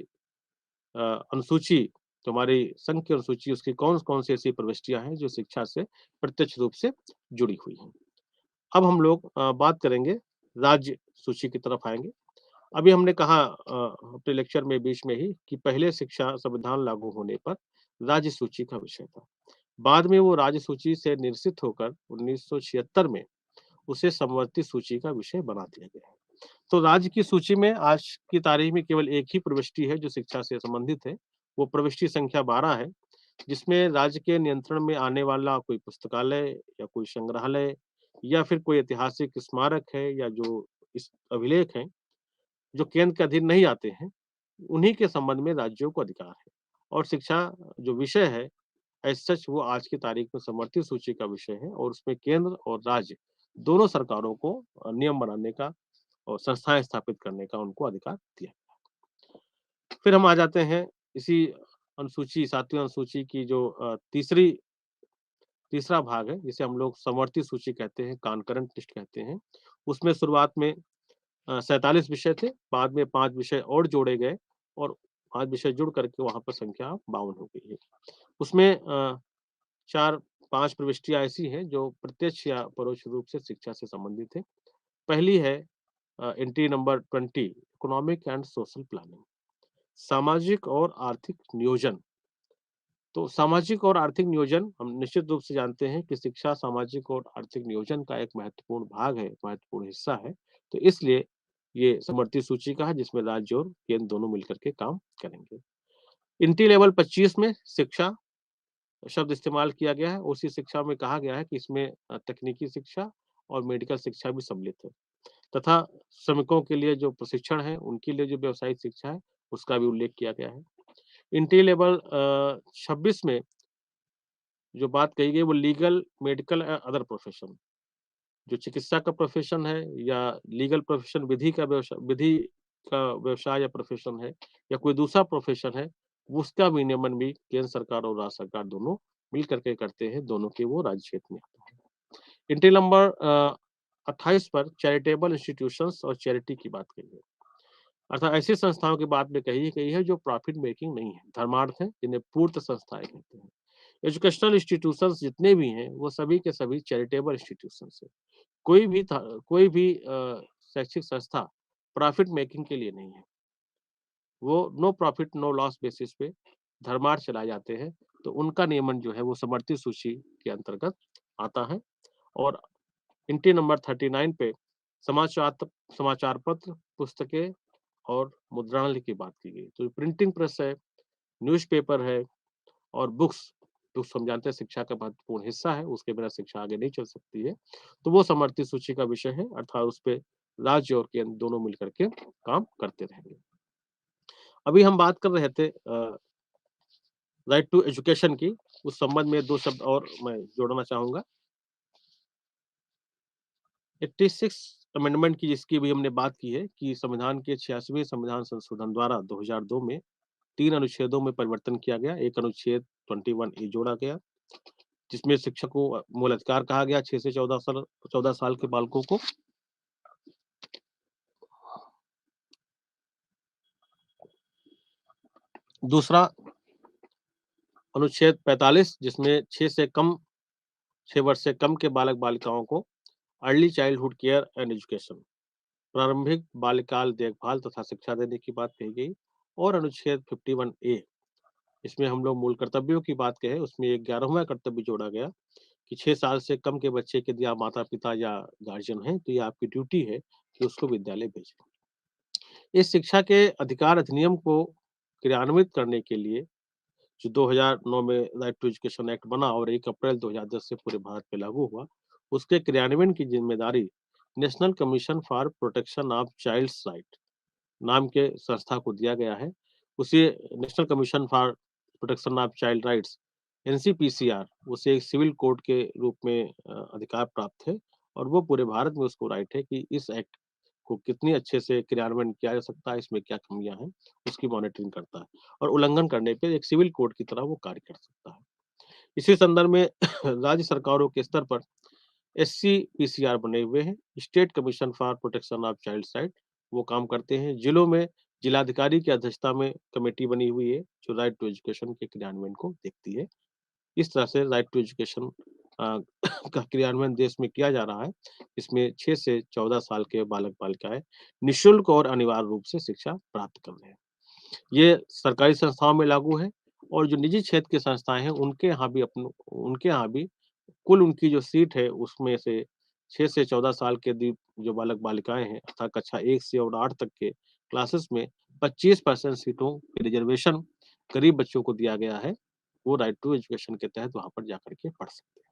अनुसूची, तो हमारी संघ की अनुसूची, उसकी कौन-कौन सी ऐसी प्रविष्टियाँ हैं जो शिक्षा से प्रत्यक्ष रूप से जुड़ी हुई हैं। अब हम लोग बात करेंगे राज्य सूची की तरफ आएँगे। अभी हमने कहा अपने लेक्चर में बीच में ही कि पहले शिक्षा संविधान लागू होने पर राज्य सूची का विषय था। बाद में वो राज्य सूची से निरसित होकर 1976 में उसे समवर्ती सूची का विषय बना दिया गया है। तो राज्य की सूची में आज की तारीख में केवल एक ही प्रविष्टि है जो शिक्षा से संबंधित है, वो प्रविष्टि संख्या 12 है, जिसमें राज्य के नियंत्रण में आने वाला कोई पुस्तकालय या कोई संग्रहालय या फिर कोई ऐतिहासिक स्मारक है या जो इस अभिलेख हैं, जो केंद्र के अधीन नहीं आते हैं, उन्हीं के संबंध में राज्यों को अधिकार है। और शिक्षा जो विषय है, एज़ सच वो आज की तारीख में समर्थित सूची का विषय है और उसमें केंद्र और राज्य दोनों सरकारों को नियम बनाने का और संस्थाएँ स्थापित करने का उनको अधिकार दिया। फिर हम आ जाते हैं इसी अनुसूची 7वीं अनुसूची की जो तीसरा भाग है, जिसे हम लोग समवर्ती सूची कहते हैं, कॉन्करेंट लिस्ट कहते हैं। उसमें शुरुआत में 47 विषय थे, बाद में 5 विषय और जोड़े गए और 5 विषय जुड़ करके वहाँ पर संख्या 52 हो गई है। उसमें 4-5 प्रविष्टियाँ ऐसी हैं जो प्रत्यक्ष या परोक्ष रूप से शिक्षा से संबंधित है। पहली है entry number 20 economic and social planning, सामाजिक और आर्थिक नियोजन। तो सामाजिक और आर्थिक नियोजन हम निश्चित रूप से जानते हैं कि शिक्षा सामाजिक और आर्थिक नियोजन का एक महत्वपूर्ण भाग है, महत्वपूर्ण हिस्सा है। तो इसलिए ये समवर्ती सूची का है जिसमें राज्य और केंद्र दोनों मिलकर के काम करेंगे। एंट्री लेवल 25 में शिक्षा शब्द इस्तेमाल किया गया है। उसी शिक्षा में कहा गया है कि इसमें तकनीकी शिक्षा और मेडिकल शिक्षा भी सम्मिलित है तथा श्रमिकों के लिए जो प्रशिक्षण है, उनके लिए जो व्यावसायिक शिक्षा है, उसका भी उल्लेख किया गया है। एंट्री लेवल 26 में जो बात कही गई वो लीगल, मेडिकल अदर प्रोफेशन, जो चिकित्सा का प्रोफेशन है या लीगल प्रोफेशन विधि का व्यवसाय या प्रोफेशन है या कोई दूसरा प्रोफेशन है, उसका विनियमन भी केंद्र सरकार और राज्य सरकार दोनों मिल करके करते हैं, दोनों के वो राज्य क्षेत्र में आता है। एंट्री नंबर 28 पर चैरिटेबल इंस्टीट्यूशंस और चैरिटी की बात कही है। अर्थात ऐसी संस्थाओं की बात में कही गई है जो प्रॉफिट मेकिंग नहीं है, धर्मार्थ है, जिन्हें पूर्त संस्थाएँ कहते हैं। एजुकेशनल इंस्टीट्यूशंस जितने भी हैं, वो सभी के सभी चैरिटेबल इंस्टीट्यूशंस हैं। कोई भी शैक्षिक संस्था प्रॉफिट मेकिंग के लिए नहीं है। वो no profit no loss basis पे धर्मार्थ चलाए जाते हैं, तो उनका नियमन जो है वो समवर्ती सूची के अंतर्गत आता है। और एंट्री नंबर 39 पे समाचार समाचार पत्र, पुस्तकें और मुद्रणालय की बात की गई। तो प्रिंटिंग प्रेस है, न्यूज़पेपर है और बुक्स हम जानते हैं शिक्षा का महत्वपूर्ण हिस्सा है, उसके बिना शिक्षा आगे नहीं चल सकती है। तो वो समवर्ती सूची का विषय है, अर्थात उसपे राज्य और केंद्र दोनों मिलकर के काम करते रहेंगे। अभी हम बात कर रहे थे राइट टू एजुकेशन की, उस संबंध में 2 शब्द और मैं जोड़ना चाहूँगा। 86 अमेंडमेंट की जिसकी भी हमने बात की है कि संविधान के 86वें संविधान संशोधन द्वारा 2002 में 3 अनुच्छेदों में परिवर्तन किया गया। एक अनुच्छेद 21 ए जोड़ा गया, जिसमें शिक्षक को मूल अधिकार कहा गया 6 से 14 साल के बालकों को। दूसरा अनुच्छेद 45 जिसमें 6 वर्ष से कम के बालक-बालिकाओं को early childhood care and education, प्रारंभिक बाल्यकाल देखभाल तथा शिक्षा देने की बात कही गई। और अनुच्छेद 51 ए, इसमें हम लोग मूल कर्तव्यों की बात कहें, उसमें एक 11वां कर्तव्य जोड़ा गया कि 6 साल से कम के बच्चे के यदि आप माता-पिता या गार्जियन हैं, तो ये आपकी ड्यूटी है कि उसको विद्यालय भेजें। इस शिक्षा के अधिकार अधिनियम को क्रियान्वित करने के लिए जो 2009 में राइट टू एजुकेशन एक्ट बना और 1 अप्रैल 2010 से पूरे भारत में लागू हुआ, उसके क्रियान्वयन की जिम्मेदारी National Commission for Protection of Childs Right नाम के संस्था को दिया गया है। उसे National Commission for Protection of Child Rights NCPCR उसे एक सिविल कोड के रूप में अधिकार प्राप्त है और वो पूरे भारत में उसको राइट है कि इस एक्ट को कितनी अच्छे से क्रियान्वयन किया जा सकता है, इसमें क्या कमियां हैं, उसकी मॉनिटरिंग करता है और उल्लंघन करने पे एक सिविल कोड की तरह वो कार्य कर सकता है। इसी संदर्भ में राज्य सरकारों के स्तर पर एससीपीसीआर बने हुए हैं, state commission for Protection of child right, वो काम करते हैं। जिलों में जिलाधिकारी की अध्यक्षता में कमेटी बनी हुई है जो राइट टू एजुकेशन के क्रियान्वयन को देखती है। इस तरह से राइट टू एजुकेशन का क्रियान्वयन देश में किया जा रहा है। इसमें 6 से 14 साल के बालक-बालिकाएँ निःशुल्क और अनिवार्य रूप से शिक्षा प्राप्त कर रहे हैं। ये सरकारी संस्थाओं में लागू है और जो निजी क्षेत्र की संस्थाएँ हैं, उनके यहाँ भी कुल उनकी जो सीट है, उसमें से 6 से 14 साल के दी जो बालक-बालिकाएँ हैं अर्थात कक्षा 1 से और 8 तक के क्लासेस में 25% सीटों के रिजर्वेशन गरीब बच्चों को दिया गया है। वो राइट टू एजुकेशन के तहत वहाँ पर जाकर के पढ़ सकते हैं।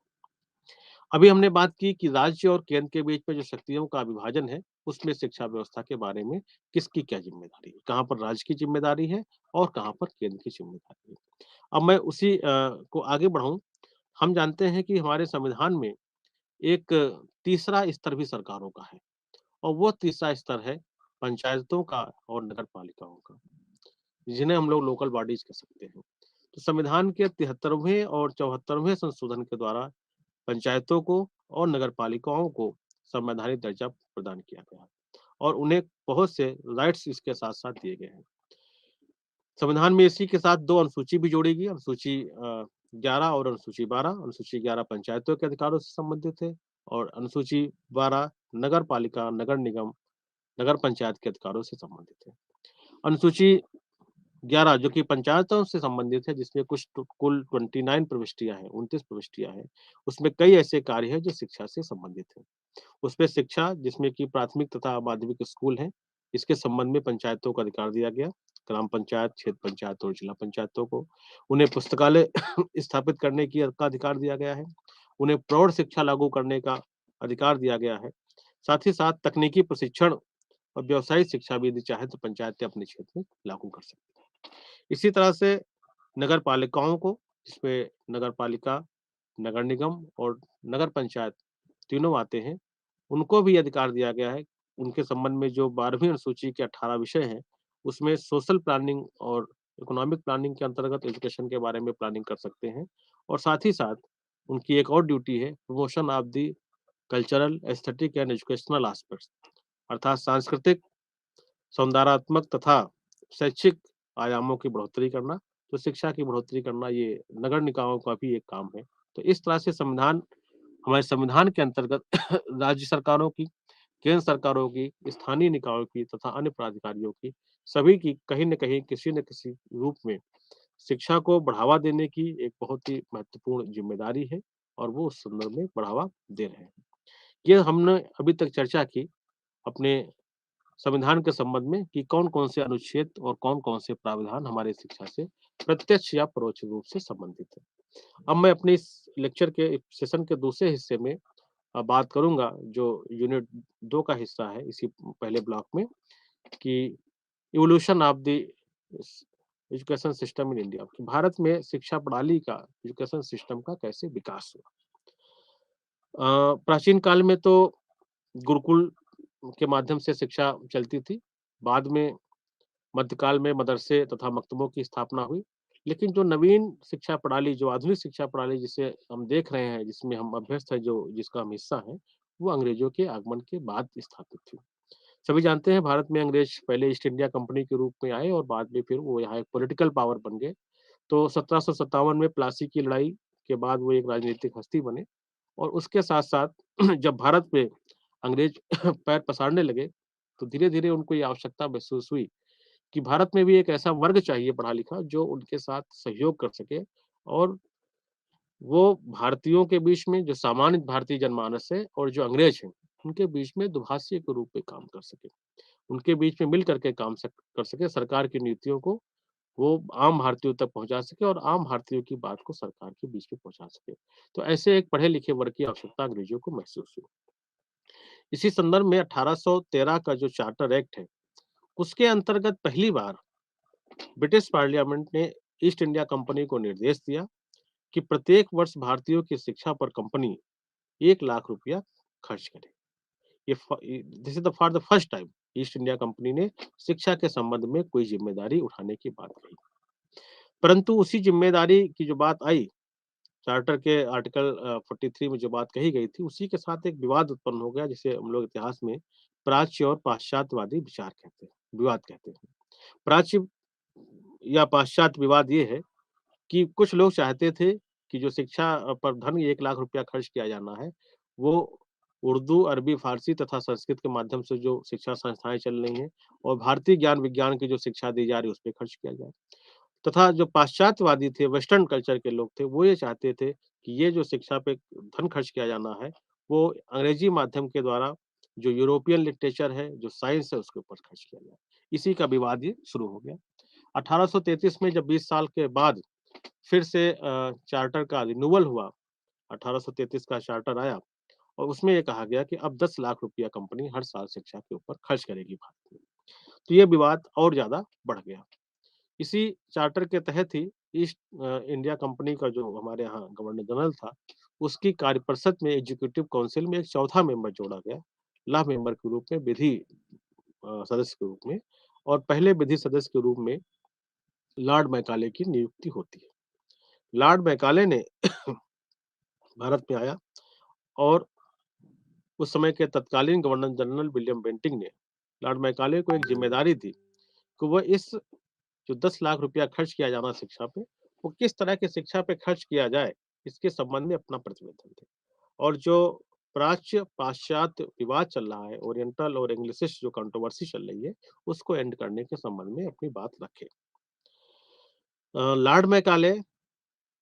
अभी हमने बात की कि राज्य और केंद्र के बीच में जो शक्तियों का विभाजन है, उसमें शिक्षा व्यवस्था के बारे में किसकी क्या ज़िम्मेदारी है? कहाँ पर राज्य की ज़िम्मेदारी है और कहाँ पर केंद्र की ज़िम्मेदारी है? अब मैं उसी को आगे बढ़ाऊँ, हम जानते हैं कि हमारे संविधान में एक तीसरा स्तर भी सरकारों का है और वो तीसरा स्तर है पंचायतों का और नगर पालिकाओं का, जिन्हें हम लोग लोकल बॉडीज़ कह सकते हैं। तो संविधान के 73वें और 74वें संशोधन के द्वारा पंचायतों को और नगर पालिकाओं को संवैधानिक दर्जा प्रदान किया गया है और उन्हें बहुत से राइट्स इसके साथ-साथ दिए गए हैं। संविधान में इसी के साथ 2 अनुसूची भी जोड़ी गई, अनुसूची 11 और अनुसूची 12। अनुसूची 11 पंचायतों के अधिकारों से संबंधित है और अनुसूची 12 नगर पालिका, नगर निगम, नगर पंचायत के अधिकारों से संबंधित है। अनुसूची 11 जो कि पंचायतों से संबंधित है, जिसमें कुछ कुल 29 प्रविष्टियाँ हैं, 29 प्रविष्टियाँ हैं। उसमें कई ऐसे कार्य हैं जो शिक्षा से संबंधित हैं। उसमें शिक्षा जिसमें कि प्राथमिक तथा माध्यमिक स्कूल हैं, इसके संबंध में पंचायतों को अधिकार दिया गया। ग्राम पंचायत, क्षेत्र पंचायत और जिला पंचायतों को। उन्हें पुस्तकालय स्थापित करने का अधिकार दिया गया है। उन्हें प्रौढ़ शिक्षा लागू करने का अधिकार दिया गया है। साथ ही साथ तकनीकी प्रशिक्षण और व्यावसायिक शिक्षा भी यदि चाहे तो पंचायतें अपने क्षेत्र में लागू कर सकती हैं। इसी तरह से नगर पालिकाओं को, जिसमें नगर पालिका, नगर निगम और नगर पंचायत तीनों आते हैं, उनको भी अधिकार दिया गया है। उनके संबंध में जो 12वीं अनुसूची के 18 विषय हैं, उसमें सोशल प्लानिंग और इकोनॉमिक प्लानिंग के अंतर्गत एजुकेशन के बारे में प्लानिंग कर सकते हैं और साथ ही साथ उनकी एक और ड्यूटी है promotion of the cultural, aesthetic and educational aspects, अर्थात सांस्कृतिक, सौंदर्यात्मक तथा शैक्षिक आयामों की बढ़ोतरी करना। तो शिक्षा की बढ़ोतरी करना ये नगर निकायों का भी एक काम है। तो इस तरह से हमारे संविधान के अंतर्गत राज्य सरकारों की, केंद्र सरकारों की, स्थानीय निकायों की तथा अन्य प्राधिकारियों की, सभी की कहीं न कहीं, किसी न किसी रूप में शिक्षा को बढ़ावा देने की एक बहुत ही महत्वपूर्ण ज़िम्मेदारी है और वो उस संदर्भ में बढ़ावा दे रहे हैं। ये हमने अभी तक चर्चा की अपने संविधान के संबंध में कि कौन-कौन से अनुच्छेद और कौन-कौन से प्रावधान हमारी शिक्षा से प्रत्यक्ष या परोक्ष रूप से संबंधित है। अब मैं अपने इस लेक्चर के सेशन के दूसरे हिस्से में बात करूँगा जो यूनिट 2 का हिस्सा है इसी पहले ब्लॉक में कि evolution of the education system in India, कि भारत में शिक्षा प्रणाली का, एजुकेशन सिस्टम का कैसे विकास हुआ। प्राचीन काल में तो गुरुकुल के माध्यम से शिक्षा चलती थी। बाद में मध्यकाल में मदरसे तथा मकतबों की स्थापना हुई। लेकिन जो नवीन शिक्षा प्रणाली, जो आधुनिक शिक्षा प्रणाली जिसे हम देख रहे हैं, जिसमें हम अभ्यस्त हैं, जो जिसका हम हिस्सा हैं, वो अंग्रेजों के आगमन के बाद स्थापित हुई। सभी जानते हैं भारत में अंग्रेज पहले ईस्ट इंडिया कंपनी के रूप में आए और बाद में फिर वो यहाँ एक पॉलिटिकल पावर बन गए। तो 1757 में प्लासी की लड़ाई के बाद वो एक राजनीतिक हस्ती बने और उसके साथ-साथ जब भारत पे अंग्रेज पैर पसारने लगे, तो धीरे-धीरे उनको ये आवश्यकता महसूस हुई कि भारत में भी एक ऐसा वर्ग चाहिए पढ़ा-लिखा जो उनके साथ सहयोग कर सके और वो भारतीयों के बीच में जो सामान्य भारतीय जनमानस है और जो अंग्रेज हैं, उनके बीच में दुभाषी के रूप में काम कर सके। उनके बीच में मिल करके काम कर सके, सरकार की नीतियों को वो आम भारतीयों तक पहुँचा सके और आम भारतीयों की बात को सरकार के बीच में पहुँचा सके। तो ऐसे एक पढ़े-लिखे वर्ग की आवश्यकता अंग्रेजों को महसूस हुई। इसी संदर्भ में 1813 का जो चार्टर एक्ट है, उसके अंतर्गत पहली बार ब्रिटिश पार्लियामेंट ने ईस्ट इंडिया कंपनी को निर्देश दिया कि प्रत्येक वर्ष भारतीयों की शिक्षा पर कंपनी 1 लाख रुपया खर्च करे। ये फ this is the for the first time east India company ने शिक्षा के संबंध में कोई ज़िम्मेदारी उठाने की बात कही। परंतु उसी ज़िम्मेदारी की जो बात आई, चार्टर के आर्टिकल 43 में जो बात कही गई थी, उसी के साथ एक विवाद उत्पन्न हो गया, जिसे हम लोग इतिहास में प्राच्य और पाश्चात्यवादी विवाद कहते हैं। प्राच्य या पाश्चात्य विवाद ये है कि कुछ लोग चाहते थे कि जो शिक्षा पर धन 1 लाख रुपया खर्च किया जाना है, वो उर्दू, अरबी, फ़ारसी तथा संस्कृत के माध्यम से जो शिक्षा संस्थाएँ चल रही हैं और भारतीय ज्ञान विज्ञान की जो शिक्षा दी जा रही है, उस पे खर्च किया जाए। तथा जो पाश्चात्यवादी थे, वेस्टर्न कल्चर के लोग थे, वो ये चाहते थे कि ये जो शिक्षा पे धन खर्च किया जाना है, वो अंग्रेजी माध्यम के द्वारा जो यूरोपियन लिटरेचर है, जो साइंस है, उसके ऊपर खर्च किया जाए। इसी का विवाद ये शुरू हो गया। 1833 में जब 20 साल के बाद फिर से चार्टर का रिन्यूअल हुआ 1833 का चार्टर आया और उसमें ये कहा गया कि अब 10 लाख रुपया कंपनी हर साल शिक्षा के ऊपर खर्च करेगी भारत में। तो ये विवाद और ज़्यादा बढ़ गया। इसी चार्टर के तहत ही ईस्ट इंडिया कंपनी का जो हमारे यहाँ गवर्नर जनरल था, उसकी कार्यपरिषद में एग्जीक्यूटिव काउंसिल में एक चौथा मेंबर जोड़ा गया, लॉ मेंबर के रूप में, विधि सदस्य के रूप में, और पहले विधि सदस्य के रूप में लॉर्ड मैकाले की नियुक्ति होती है। लॉर्ड मैकाले ने भारत में आया और उस समय के तत्कालीन गवर्नर जनरल विलियम बेंटिंक ने लॉर्ड मैकाले को एक जिम्मेदारी दी कि वह इस जो 10 लाख रुपया खर्च किया जाना शिक्षा पे, वो किस तरह की शिक्षा पे खर्च किया जाए, इसके संबंध में अपना प्रतिवेदन दे। और जो प्राच्य पाश्चात्य विवाद चल रहा है, ओरिएंटल और एंग्लिसिस्ट जो कंट्रोवर्सी चल रही है, उसको एंड करने के संबंध में अपनी बात रखे। लॉर्ड मैकाले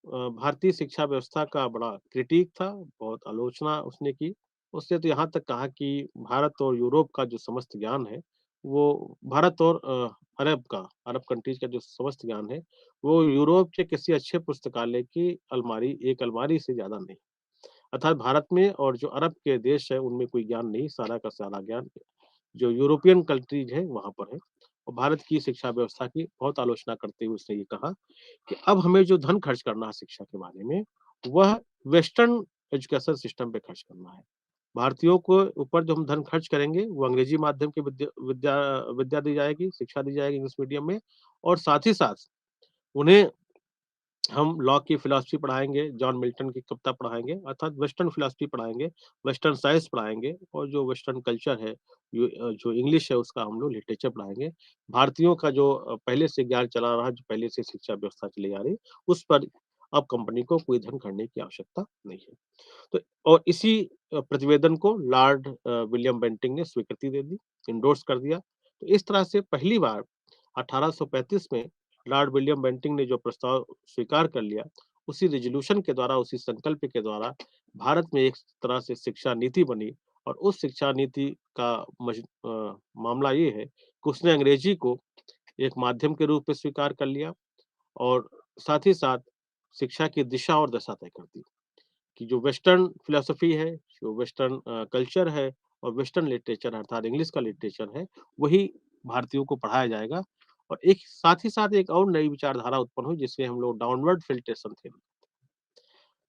भारतीय शिक्षा व्यवस्था का बड़ा क्रिटिक था, बहुत आलोचना उसने की। उसने तो यहाँ तक कहा कि भारत और यूरोप का जो समस्त ज्ञान है, वो भारत और अरब कंट्रीज़ का जो समस्त ज्ञान है, वो यूरोप के किसी अच्छे पुस्तकालय की एक अलमारी से ज़्यादा नहीं। अर्थात भारत में और जो अरब के देश हैं, उनमें कोई ज्ञान नहीं, सारा का सारा ज्ञान जो यूरोपियन कंट्रीज़ हैं, वहाँ पर है। और भारत की शिक्षा व्यवस्था की बहुत आलोचना करते हुए उसने ये कहा कि अब हमें जो धन खर्च करना है शिक्षा के बारे में, वह वेस्टर्न एजुकेशन सिस्टम पे खर्च करना है। भारतीयों को ऊपर जो हम धन खर्च करेंगे, वो अंग्रेजी माध्यम की विद्या विद्या विद्या दी जाएगी, शिक्षा दी जाएगी इंग्लिश मीडियम में, और साथ ही साथ उन्हें हम लॉ की फिलॉसफी पढ़ाएँगे, जॉन मिल्टन की कविता पढ़ाएँगे, अर्थात वेस्टर्न फिलॉसफी पढ़ाएँगे, वेस्टर्न साइंस पढ़ाएँगे, और जो वेस्टर्न कल्चर है, जो इंग्लिश है, उसका हम लोग लिटरेचर पढ़ाएँगे। भारतीयों का जो पहले से ज्ञान चला आ रहा है, जो पहले से शिक्षा व्यवस्था चली आ रही है, उस पर अब कंपनी को कोई धन करने की आवश्यकता नहीं है। तो और इसी प्रतिवेदन को लॉर्ड विलियम बेंटिंक ने स्वीकृति दे दी, एंडोर्स कर दिया। तो इस तरह से पहली बार 1835 में लॉर्ड विलियम बेंटिंक ने जो प्रस्ताव स्वीकार कर लिया, उसी रिज़ॉल्यूशन के द्वारा, उसी संकल्प के द्वारा भारत में एक तरह से शिक्षा नीति बनी। और उस शिक्षा नीति का मामला ये है कि उसने अंग्रेजी को एक माध्यम के रूप में स्वीकार कर लिया, और साथ ही साथ शिक्षा की दिशा और दशा तय कर दी कि जो वेस्टर्न फिलॉसफी है, जो वेस्टर्न कल्चर है और वेस्टर्न लिटरेचर अर्थात इंग्लिश का लिटरेचर है, वही भारतीयों को पढ़ाया जाएगा। और एक साथ ही साथ एक और नई विचारधारा उत्पन्न हुई, जिसे हम लोग डाउनवर्ड फिल्ट्रेशन थ्योरी।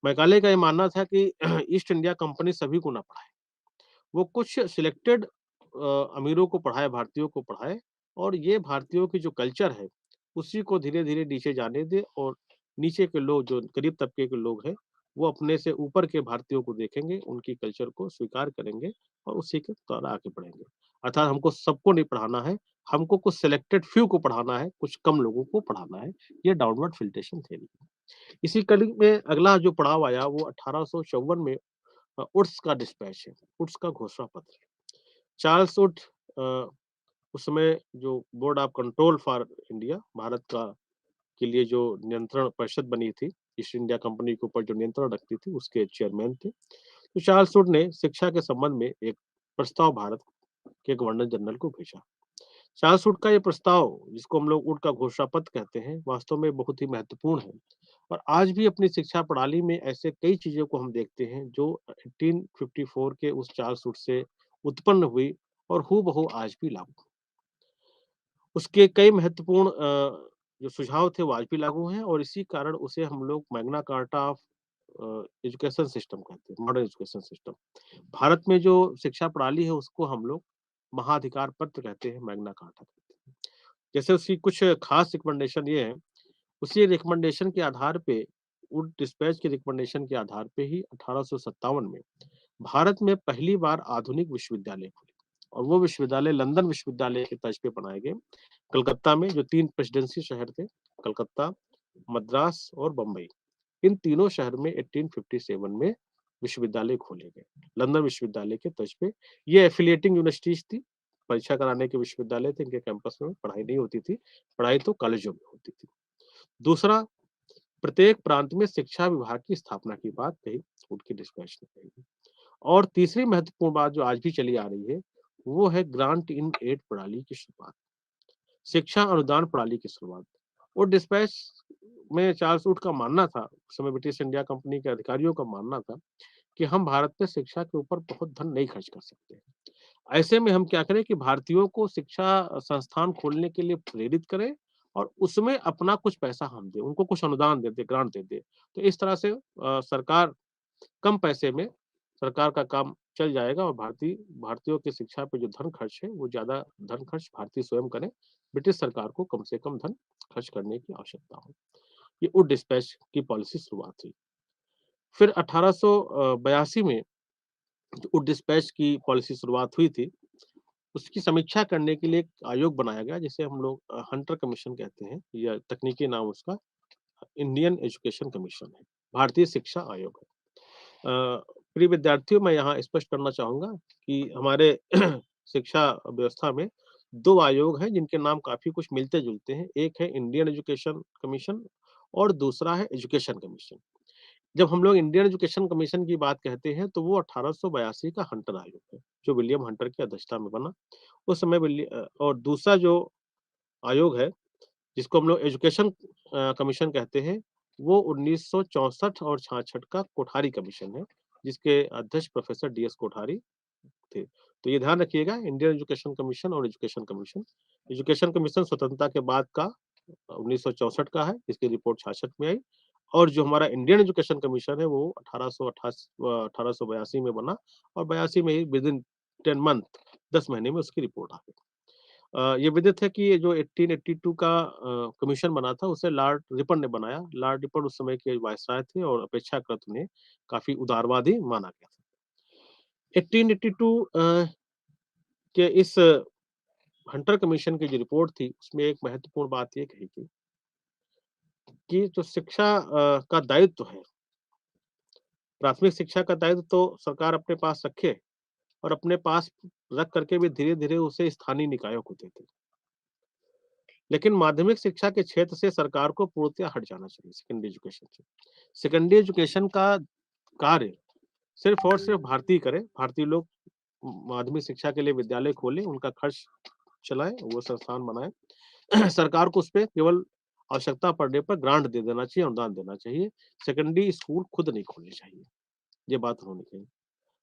मैकाले का ये मानना था कि ईस्ट इंडिया कंपनी सभी को ना पढ़ाए, वो कुछ सिलेक्टेड अमीरों को पढ़ाए, भारतीयों को पढ़ाए, और ये भारतीयों की जो कल्चर है, उसी को धीरे-धीरे नीचे जाने दे, और नीचे के लोग, जो गरीब तबके के लोग हैं, वो अपने से ऊपर के भारतीयों को देखेंगे, उनकी कल्चर को स्वीकार करेंगे और उसी के द्वारा आगे बढ़ेंगे। अर्थात हमको सबको नहीं पढ़ाना है, हमको कुछ सिलेक्टेड फ्यू को पढ़ाना है, कुछ कम लोगों को पढ़ाना है। ये डाउनवर्ड फिल्ट्रेशन थ्योरी। इसी कड़ी में अगला जो पड़ाव आया, वो 1854 में वुड्स का डिस्पैच है, वुड्स का घोषणा पत्र। चार्ल्स वुड अ, उस समय जो board of control for India, Bharat का के लिए जो नियंत्रण परिषद बनी थी, ईस्ट इंडिया कंपनी के ऊपर जो नियंत्रण रखती थी, उसके चेयरमैन थे। तो चार्ल्स वुड ने शिक्षा के संबंध में एक प्रस्ताव भारत के गवर्नर जनरल को भेजा। चार्ल्स वुड का ये प्रस्ताव, जिसको हम लोग वुड का घोषणा पत्र कहते हैं, वास्तव में बहुत ही महत्वपूर्ण है। और आज भी अपनी शिक्षा प्रणाली में ऐसे कई चीज़ों को हम देखते हैं, जो 1854 के उस चार्ल्स वुड से उत्पन्न हुई और हूबहू आज भी लागू। उसके कई महत्वपूर्ण जो सुझाव थे, वो आज भी लागू हैं, और इसी कारण उसे हम लोग Magna carta of education system कहते हैं, मॉडर्न एजुकेशन सिस्टम। भारत में जो शिक्षा प्रणाली है, उसको हम लोग महाधिकार पत्र कहते हैं, मैग्ना कार्टा कहते हैं। जैसे उसकी कुछ खास रिकमेंडेशन ये है, उसी रिकमेंडेशन के आधार पे, वुड डिस्पैच के रिकमेंडेशन के आधार पे ही 1857 में भारत में पहली बार आधुनिक विश्वविद्यालय खुले, और वो विश्वविद्यालय लंदन विश्वविद्यालय के तर्ज पे बनाए गए। कलकत्ता में जो 3 प्रेसिडेंसी शहर थे, कलकत्ता, मद्रास और बम्बई, इन तीनों शहर में 1857 में विश्वविद्यालय खोले गए, लंदन विश्वविद्यालय के तर्ज पे। ये एफिलिएटिंग यूनिवर्सिटीज़ थी, परीक्षा कराने के विश्वविद्यालय थे, इनके कैंपस में पढ़ाई नहीं होती थी, पढ़ाई तो कॉलेजों में होती थी। दूसरा, प्रत्येक प्रांत में शिक्षा विभाग की स्थापना की बात कही, उनकी डिस्पैच ने कही। और तीसरी महत्वपूर्ण बात जो आज भी चली आ रही है, वो है ग्रांट इन एड प्रणाली की शुरुआत, शिक्षा अनुदान प्रणाली की शुरुआत। और डिस्पैच में चार्ल्स वुड का मानना था, उस समय ब्रिटिश इंडिया कंपनी के अधिकारियों का मानना था कि हम भारत में शिक्षा के ऊपर बहुत धन नहीं खर्च कर सकते। ऐसे में हम क्या करें कि भारतीयों को शिक्षा संस्थान खोलने के लिए प्रेरित करें और उसमें अपना कुछ पैसा हम दें, उनको कुछ अनुदान दे दें, ग्रांट दे दें। तो इस तरह से सरकार कम पैसे में सरकार का काम चल जाएगा और भारतीयों की शिक्षा पे जो धन खर्च है, वो ज़्यादा धन खर्च भारतीय स्वयं करें। ब्रिटिश सरकार को कम से कम धन खर्च करने की आवश्यकता हो। ये वुड डिस्पैच की पॉलिसी शुरुआत हुई। फिर 1882 में जो वुड डिस्पैच की पॉलिसी शुरुआत हुई थी, उसकी समीक्षा करने के लिए एक आयोग बनाया गया, जिसे हम लोग हंटर कमीशन कहते हैं या तकनीकी नाम उसका इंडियन एजुकेशन कमीशन है, भारतीय शिक्षा आयोग है। प्रिय विद्यार्थियों, मैं यहाँ स्पष्ट करना चाहूँगा कि हमारे शिक्षा व्यवस्था में 2 आयोग हैं जिनके नाम काफ़ी कुछ मिलते-जुलते हैं। एक है इंडियन एजुकेशन कमीशन और दूसरा है एजुकेशन कमीशन। जब हम लोग इंडियन एजुकेशन कमीशन की बात कहते हैं, तो वो 1882 का हंटर आयोग है, जो विलियम हंटर की अध्यक्षता में बना। उस समय और दूसरा जो आयोग है, जिसको हम लोग एजुकेशन कमीशन कहते हैं, वो 1964 और 66 का कोठारी कमीशन है, जिसके अध्यक्ष प्रोफेसर डी.एस. कोठारी थे। तो ये ध्यान रखिएगा, इंडियन एजुकेशन कमीशन और एजुकेशन कमीशन। एजुकेशन कमीशन स्वतंत्रता के बाद का 1964 का है, इसकी रिपोर्ट 66 में आई और जो हमारा इंडियन एजुकेशन कमीशन है, वो 1882 में बना और 82 में ही विदिन 10 मंथ 10 महीने में उसकी रिपोर्ट आ गई। ये विदित है कि ये जो 1882 का कमीशन बना था, उसे लॉर्ड रिपन ने बनाया। लॉर्ड रिपन उस समय के वायसराय थे और अपेक्षाकृत उन्हें काफ़ी उदारवादी माना गया था। 1882 के इस हंटर कमीशन की जो रिपोर्ट थी, उसमें एक महत्वपूर्ण बात ये कही थी कि जो शिक्षा का दायित्व है, प्राथमिक शिक्षा का दायित्व तो सरकार अपने पास रखे और अपने पास रख करके भी धीरे-धीरे उसे स्थानीय निकायों को दे दे। लेकिन माध्यमिक शिक्षा के क्षेत्र से सरकार को पूर्णतः हट जाना चाहिए सेकेंडरी एजुकेशन से। सेकेंडरी एजुकेशन का कार्य सिर्फ़ और सिर्फ़ भारतीय करें, भारतीय लोग माध्यमिक शिक्षा के लिए विद्यालय खोलें, उनका खर्च चलाएँ, वो संस्थान बनाएँ। सरकार को उसपे केवल आवश्यकता पड़ने पर ग्रांट दे देना चाहिए, अनुदान देना चाहिए। सेकेंडरी स्कूल खुद नहीं खोलने चाहिए, ये बात होनी चाहिए।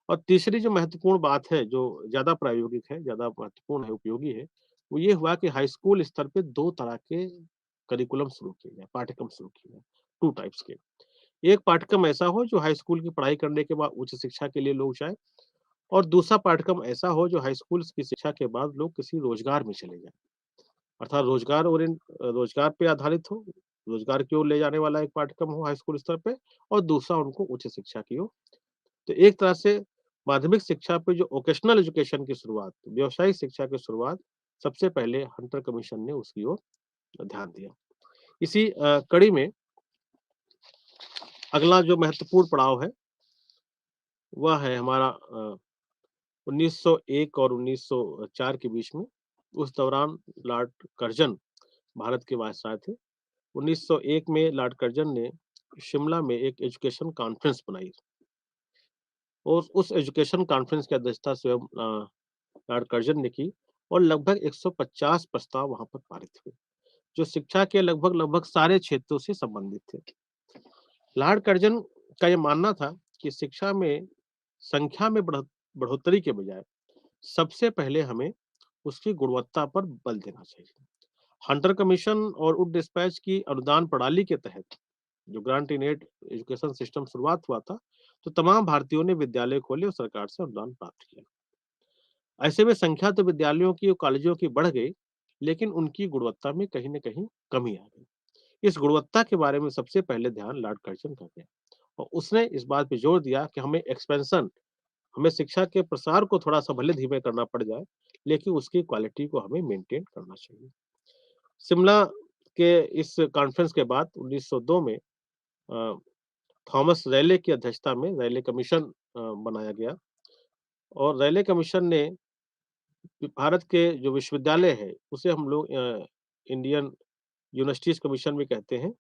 और तीसरी जो महत्वपूर्ण बात है, जो ज़्यादा प्रायोगिक है, ज़्यादा महत्वपूर्ण है, उपयोगी है, वो ये हुआ कि हाई स्कूल स्तर पे 2 तरह के करिकुलम शुरू किए गए, पाठ्यक्रम शुरू किए गए, 2 टाइप्स के। एक पाठ्यक्रम ऐसा हो जो हाई स्कूल की पढ़ाई करने के बाद उच्च शिक्षा के लिए लोग जाएँ और दूसरा पाठ्यक्रम ऐसा हो जो हाई स्कूल की शिक्षा के बाद लोग किसी रोजगार में चले जाएँ। अर्थात रोजगार पे आधारित हो, रोजगार की ओर ले जाने वाला एक पाठ्यक्रम हो हाई स्कूल स्तर पे और दूसरा उनको उच्च शिक्षा की ओर। तो एक तरह से माध्यमिक शिक्षा पे जो वोकेशनल एजुकेशन की शुरुआत, व्यावसायिक शिक्षा की शुरुआत सबसे पहले हंटर कमीशन ने उसकी ओर ध्यान दिया। इसी कड़ी में अगला जो महत्वपूर्ण पड़ाव है, वह है हमारा 1901 और 1904 के बीच में। उस दौरान लॉर्ड कर्जन भारत के वायसराय थे। 1901 में लॉर्ड कर्जन ने शिमला में एक एजुकेशन कॉन्फ्रेंस बनाई और उस एजुकेशन कॉन्फ्रेंस की अध्यक्षता स्वयं लॉर्ड कर्जन ने की और लगभग 150 प्रस्ताव वहाँ पर पारित हुए, जो शिक्षा के लगभग सारे क्षेत्रों से संबंधित थे। लॉर्ड कर्जन का ये मानना था कि शिक्षा में संख्या में बढ़ोतरी के बजाय सबसे पहले हमें उसकी गुणवत्ता पर बल देना चाहिए। हंटर कमीशन और वुड डिस्पैच की अनुदान प्रणाली के तहत जो grant in aid education system शुरुआत हुआ था, तो तमाम भारतीयों ने विद्यालय खोले और सरकार से अनुदान प्राप्त किया। ऐसे में संख्या तो विद्यालयों की और कॉलेजों की बढ़ गई, लेकिन उनकी गुणवत्ता में कहीं न कहीं कमी आ गई। इस गुणवत्ता के बारे में सबसे पहले ध्यान लॉर्ड कर्जन का गया और उसने इस बात पे जोर दिया कि हमें शिक्षा के प्रसार को थोड़ा-सा भले धीमे करना पड़ जाए, लेकिन उसकी क्वालिटी को हमें मेंटेन करना चाहिए। शिमला के इस कॉन्फ्रेंस के बाद 1902 में अ, थॉमस रैले की अध्यक्षता में रैले कमीशन बनाया गया और रैले कमीशन ने भारत के जो विश्वविद्यालय है, उसे हम लोग इंडियन यूनिवर्सिटीज़ कमीशन भी कहते हैं।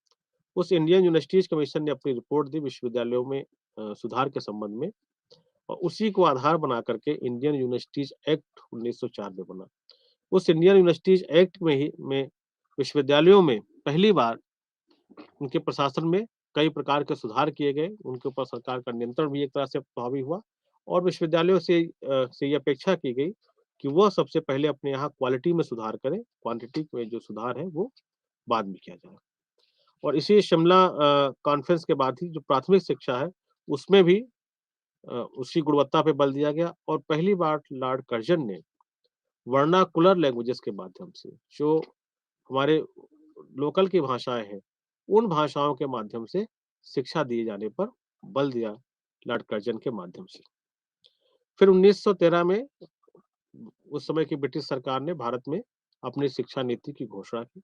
उस इंडियन यूनिवर्सिटीज़ कमीशन ने अपनी रिपोर्ट दी विश्वविद्यालयों में सुधार के संबंध में और उसी को आधार बना करके इंडियन यूनिवर्सिटीज़ एक्ट 1904 में बना। उस इंडियन यूनिवर्सिटीज़ एक्ट में विश्वविद्यालयों में पहली बार उनके प्रशासन में कई प्रकार के सुधार किए गए, उनके ऊपर सरकार का नियंत्रण भी एक तरह से प्रभावी हुआ और विश्वविद्यालयों से ये अपेक्षा की गई कि वह सबसे पहले अपने यहाँ क्वालिटी में सुधार करें, क्वांटिटी में जो सुधार है वो बाद में किया जाए। और इसी शिमला कॉन्फ्रेंस के बाद ही जो प्राथमिक शिक्षा है, उसमें भी उसी गुणवत्ता पे बल दिया गया और पहली बार लॉर्ड कर्जन ने वर्नाकुलर लैंग्वेजेस के माध्यम से, जो हमारे लोकल की भाषाएँ हैं, उन भाषाओं के माध्यम से शिक्षा दिए जाने पर बल दिया लॉर्ड कर्जन के माध्यम से। फिर 1913 में उस समय की ब्रिटिश सरकार ने भारत में अपनी शिक्षा नीति की घोषणा की।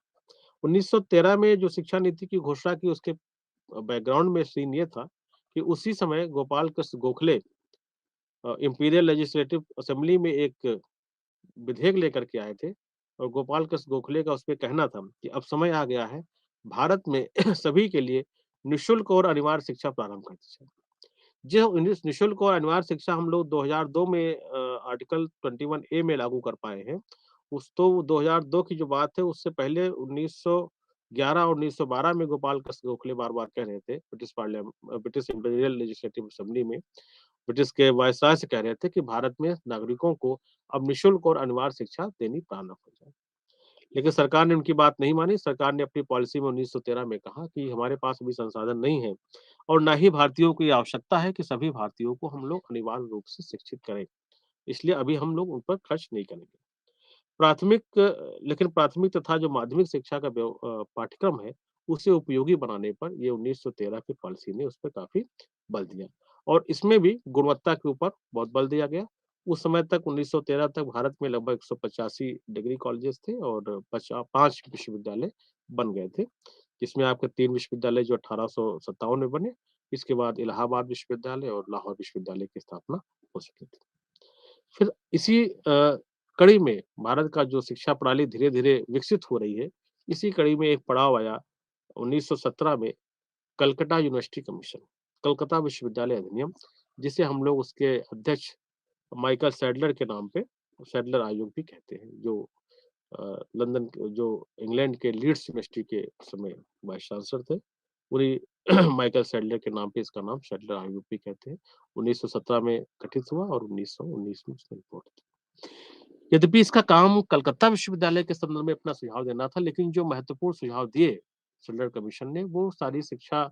1913 में जो शिक्षा नीति की घोषणा की उसके बैकग्राउंड में सीन ये था कि उसी समय Gopal Krishna Gokhale imperial legislative assembly में एक विधेयक लेकर के आए थे और गोपाल कृष्ण गोखले का उसमें कहना था कि अब समय आ गया है भारत में सभी के लिए निःशुल्क और अनिवार्य शिक्षा प्रारंभ कर दी जाए। जो निःशुल्क और अनिवार्य शिक्षा हम लोग 2002 में आर्टिकल 21 ए में लागू कर पाए हैं। उस तो 2002 की जो बात है उससे पहले 1911 और 1912 में गोपाल कृष्ण गोखले बार-बार कह रहे थे ब्रिटिश इंपीरियल लेजिस्लेटिव असेंबली में ब्रिटिश के वायसराय से कह रहे थे कि भारत में नागरिकों को अब निःशुल्क और अनिवार्य शिक्षा देनी प्रारंभ हो जाए। लेकिन सरकार ने उनकी बात नहीं मानी। सरकार ने अपनी पॉलिसी में 1913 में कहा कि हमारे पास अभी संसाधन नहीं है और ना ही भारतीयों को ये आवश्यकता है कि सभी भारतीयों को हम लोग अनिवार्य रूप से शिक्षित करें। इसलिए अभी हम लोग उन पर खर्च नहीं करेंगे। लेकिन प्राथमिक तथा जो माध्यमिक शिक्षा का पाठ्यक्रम है, उसे उपयोगी बनाने पर ये 1913 की पॉलिसी ने उस पर काफ़ी बल दिया और इसमें भी गुणवत्ता के ऊपर बहुत बल दिया गया। उस समय तक 1913 तक भारत में लगभग 185 डिग्री कॉलेजेस थे और 5 विश्वविद्यालय बन गए थे, जिसमें आपके 3 विश्वविद्यालय जो 1857 में बने, इसके बाद इलाहाबाद विश्वविद्यालय और लाहौर विश्वविद्यालय की स्थापना हो सकी थी। फिर इसी कड़ी में भारत का जो शिक्षा प्रणाली धीरे-धीरे विकसित हो रही है, इसी कड़ी में एक पड़ाव आया 1917 में कलकत्ता यूनिवर्सिटी कमीशन, कलकत्ता विश्वविद्यालय अधिनियम, जिसे हम लोग उसके अध्यक्ष माइकल सैडलर के नाम पे सैडलर आयोग भी कहते हैं, जो लंदन जो इंग्लैंड के लीड्स यूनिवर्सिटी के उस समय वाइस चांसलर थे। उन्हीं माइकल सैडलर के नाम पे इसका नाम सैडलर आयोग भी कहते हैं। 1917 में गठित हुआ और 1919 में उसने रिपोर्ट दी। यद्यपि इसका काम कलकत्ता विश्वविद्यालय के संदर्भ में अपना सुझाव देना था, लेकिन जो महत्वपूर्ण सुझाव दिए सैडलर कमीशन ने, वो सारी शिक्षा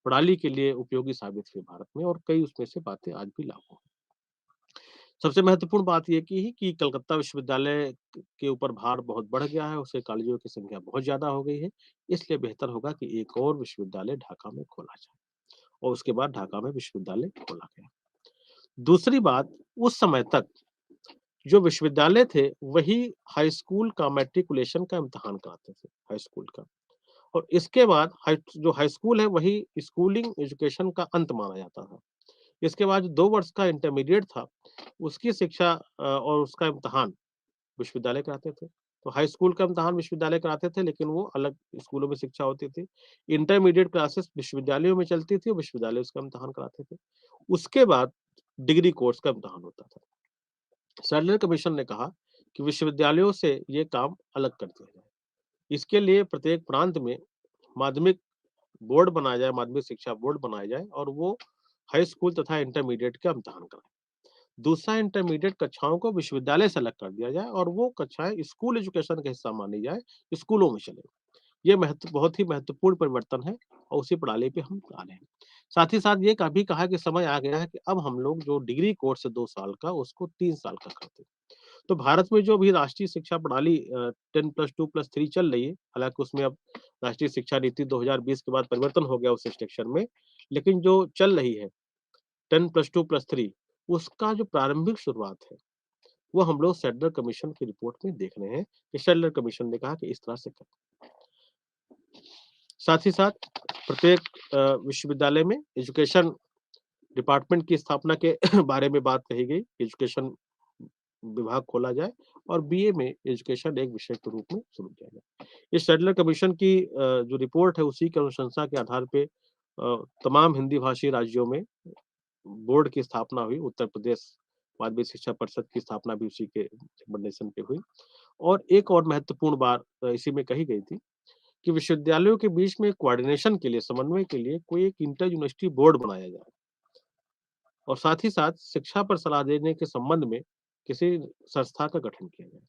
प्रणाली के लिए उपयोगी साबित हुए भारत में और कई उसमें से बातें आज भी लागू हैं। सबसे महत्वपूर्ण बात ये की कि कलकत्ता विश्वविद्यालय के ऊपर भार बहुत बढ़ गया है, उसके कॉलेजों की संख्या बहुत ज़्यादा हो गई है, इसलिए बेहतर होगा कि एक और विश्वविद्यालय ढाका में खोला जाए और उसके बाद ढाका में विश्वविद्यालय खोला गया। दूसरी बात, उस समय तक जो विश्वविद्यालय थे, वही हाई स्कूल का मैट्रिकुलेशन का इम्तिहान कराते थे, हाई स्कूल का और इसके बाद जो हाई स्कूल है, वही स्कूलिंग एजुकेशन का अंत माना जाता था। इसके बाद जो 2 वर्ष का इंटरमीडिएट था, उसकी शिक्षा और उसका इम्तिहान विश्वविद्यालय कराते थे। तो हाई स्कूल का इम्तिहान विश्वविद्यालय कराते थे, लेकिन वो अलग स्कूलों में शिक्षा होती थी। इंटरमीडिएट क्लासेस विश्वविद्यालयों में चलती थी और विश्वविद्यालय उसका इम्तिहान कराते थे। उसके बाद डिग्री कोर्स का इम्तिहान होता था। सैडलर कमीशन ने कहा कि विश्वविद्यालयों से ये काम अलग कर दिया जाए। इसके लिए प्रत्येक प्रांत में माध्यमिक बोर्ड बनाया जाए, माध्यमिक शिक्षा बोर्ड बनाया जाए और वो हाई स्कूल तथा इंटरमीडिएट का इम्तिहान कराए। दूसरा, इंटरमीडिएट कक्षाओं को विश्वविद्यालय से अलग कर दिया जाए और वो कक्षाएं स्कूल एजुकेशन का हिस्सा मानी जाए, स्कूलों में चले। ये बहुत ही महत्वपूर्ण परिवर्तन है और उसी प्रणाली पे हम आ रहे हैं। साथ ही साथ ये भी कहा कि समय आ गया है कि अब हम लोग जो डिग्री कोर्स है 2 साल का, उसको 3 साल का करते हैं। तो भारत में जो अभी राष्ट्रीय शिक्षा प्रणाली 10+2+3 चल रही है, हालाँकि उसमें अब राष्ट्रीय शिक्षा नीति 2020 के बाद परिवर्तन हो गया उस सेक्शन में, लेकिन जो चल रही है 10+2+3 उसका जो प्रारंभिक शुरुआत है, वो हम लोग सैडलर कमीशन की रिपोर्ट में देख रहे हैं कि सैडलर कमीशन ने कहा कि इस तरह से करें। साथ ही साथ प्रत्येक विश्वविद्यालय में एजुकेशन डिपार्टमेंट की स्थापना के बारे में बात कही गई, एजुकेशन विभाग खोला जाए और बीए में एजुकेशन एक विषय के रूप में शुरू किया जाए। इस सैडलर कमीशन की जो रिपोर्ट है उसी की अनुशंसा के आधार पे तमाम हिंदी भाषी राज्यों में बोर्ड की स्थापना हुई। उत्तर प्रदेश माध्यमिक शिक्षा परिषद की स्थापना भी उसी के रिकमेंडेशन पे हुई और एक और महत्वपूर्ण बात इसी में कही गई थी कि विश्वविद्यालयों के बीच में कोऑर्डिनेशन के लिए, समन्वय के लिए कोई एक इंटर यूनिवर्सिटी बोर्ड बनाया जाए और साथ ही साथ शिक्षा पर सलाह देने के संबंध में किसी संस्था का गठन किया जाए।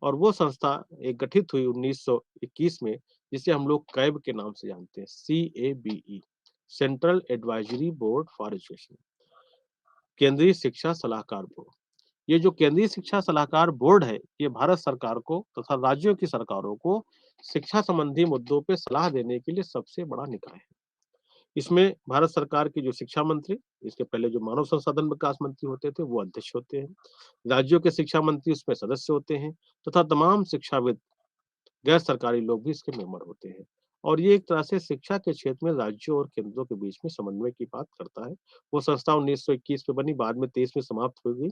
और वो संस्था एक गठित हुई 1921 में, जिसे हम लोग कैब के नाम से जानते हैं, CABE, central advisory board for education, केंद्रीय शिक्षा सलाहकार बोर्ड। ये जो केंद्रीय शिक्षा सलाहकार बोर्ड है, ये भारत सरकार को तथा राज्यों की सरकारों को शिक्षा संबंधी मुद्दों पे सलाह देने के लिए सबसे बड़ा निकाय है। इसमें भारत सरकार के जो शिक्षा मंत्री, इसके पहले जो मानव संसाधन विकास मंत्री होते थे, वो अध्यक्ष होते हैं। राज्यों के शिक्षा मंत्री उसमें सदस्य होते हैं तथा तमाम शिक्षाविद, गैर सरकारी लोग भी इसके मेंबर होते हैं। और ये एक तरह से शिक्षा के क्षेत्र में राज्यों और केंद्रों के बीच में समन्वय की बात करता है। वो संस्था 1921 में बनी, बाद में 23 में समाप्त हो गई।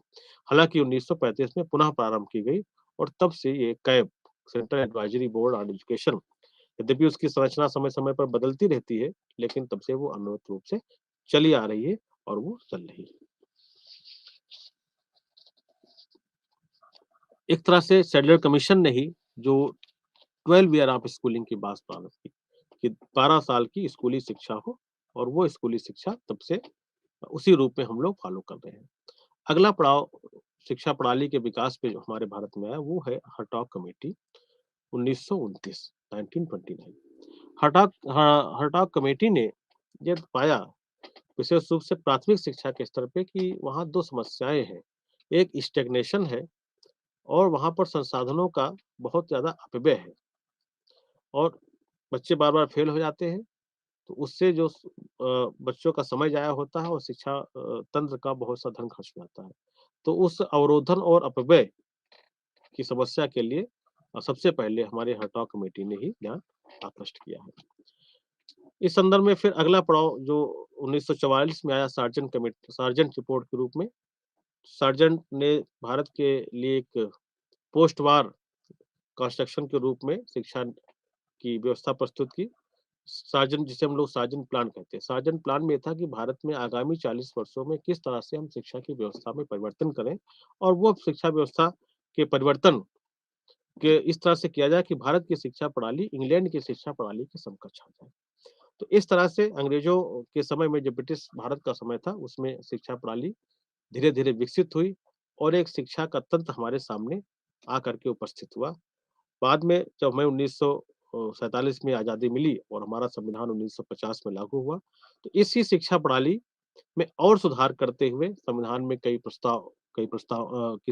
हालाँकि 1935 में पुनः प्रारंभ की गई और तब से ये cab, central advisory board on education, यद्यपि उसकी संरचना समय-समय पर बदलती रहती है, लेकिन तब से वो अनवरत रूप से चली आ रही है और वो चल रही है। एक तरह से सैडलर कमीशन ने ही जो 12 ईयर ऑफ स्कूलिंग की बात प्रारंभ की, कि 12 साल की स्कूली शिक्षा हो और वो स्कूली शिक्षा तब से उसी रूप में हम लोग फॉलो कर रहे हैं। अगला पड़ाव शिक्षा प्रणाली के विकास पे जो हमारे भारत में आया, वो है हर्टॉग कमेटी 1929, 1929। हर्टॉग कमेटी ने ये पाया, विशेष रूप से प्राथमिक शिक्षा के स्तर पे, कि वहाँ 2 समस्याएँ हैं। एक स्टैग्नेशन है और वहाँ पर संसाधनों का बहुत ज़्यादा अपव्यय है और बच्चे बार-बार फेल हो जाते हैं, तो उससे जो बच्चों का समय ज़ाया होता है और शिक्षा तंत्र का बहुत सा धन खर्च हो जाता है। तो उस अवरोधन और अपव्यय की समस्या के लिए सबसे पहले हमारे हर्टॉग कमेटी ने ही ध्यान आकृष्ट किया है। इस संदर्भ में फिर अगला पड़ाव जो 1944 में आया, सार्जेंट रिपोर्ट के रूप में। सार्जेंट ने भारत के लिए एक पोस्ट वार कंस्ट्रक्शन के रूप में शिक्षा की व्यवस्था प्रस्तुत की। सार्जेंट, जिसे हम लोग सार्जेंट प्लान कहते हैं। सार्जेंट प्लान में ये था कि भारत में आगामी 40 वर्षों में किस तरह से हम शिक्षा की व्यवस्था में परिवर्तन करें और वो शिक्षा व्यवस्था के परिवर्तन के इस तरह से किया जाए कि भारत की शिक्षा प्रणाली इंग्लैंड की शिक्षा प्रणाली के समकक्ष आ जाए। तो इस तरह से अंग्रेजों के समय में, जो ब्रिटिश भारत का समय था, उसमें शिक्षा प्रणाली धीरे-धीरे विकसित हुई और एक शिक्षा का तंत्र हमारे सामने आकर के उपस्थित हुआ। बाद में जब हमें 1947 में आज़ादी मिली और हमारा संविधान 1950 में लागू हुआ, तो इसी शिक्षा प्रणाली में और सुधार करते हुए संविधान में कि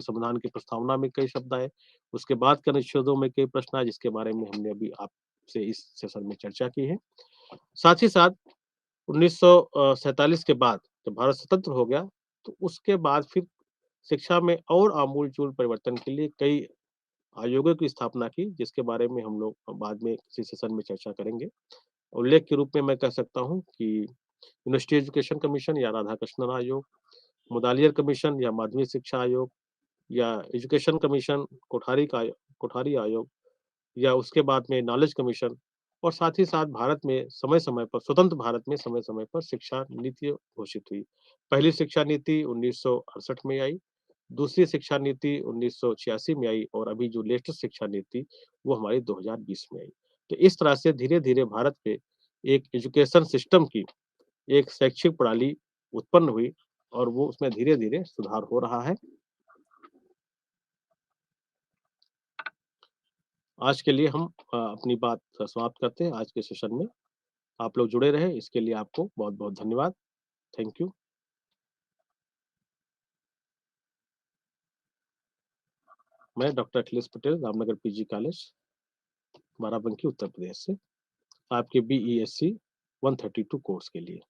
संविधान की प्रस्तावना में कई शब्द आए। उसके बाद के अनुच्छेदों में कई प्रश्न आए, जिसके बारे में हमने अभी आपसे इस सेशन में चर्चा की है। साथ ही साथ 1947 के बाद जब भारत स्वतंत्र हो गया, तो उसके बाद फिर शिक्षा में और आमूल-चूल परिवर्तन के लिए कई आयोगों की स्थापना की, जिसके बारे में हम लोग बाद में किसी सेशन में चर्चा करेंगे। उल्लेख के रूप में मैं कह सकता हूँ कि यूनिवर्सिटी एजुकेशन कमीशन या राधाकृष्णन आयोग, मुदालियर कमीशन या माध्यमिक शिक्षा आयोग या एजुकेशन कमीशन, कोठारी आयोग या उसके बाद में नॉलेज कमीशन, और साथ ही साथ स्वतंत्र भारत में समय-समय पर शिक्षा नीति घोषित हुई। पहली शिक्षा नीति 1968 में आई, दूसरी शिक्षा नीति 1986 में आई और अभी जो लेटेस्ट शिक्षा नीति, वो हमारी 2020 में आई। तो इस तरह से धीरे-धीरे भारत पे एक एजुकेशन सिस्टम की एक शैक्षिक प्रणाली उत्पन्न हुई और वो उसमें धीरे-धीरे सुधार हो रहा है। आज के लिए हम अपनी बात समाप्त करते हैं आज के सेशन में। आप लोग जुड़े रहे, इसके लिए आपको बहुत-बहुत धन्यवाद। Thank you. मैं doctor Akhilesh Patel, Ramnagar PG college, Barabanki, Uttar Pradesh से, आपके BESc 132 कोर्स के लिए।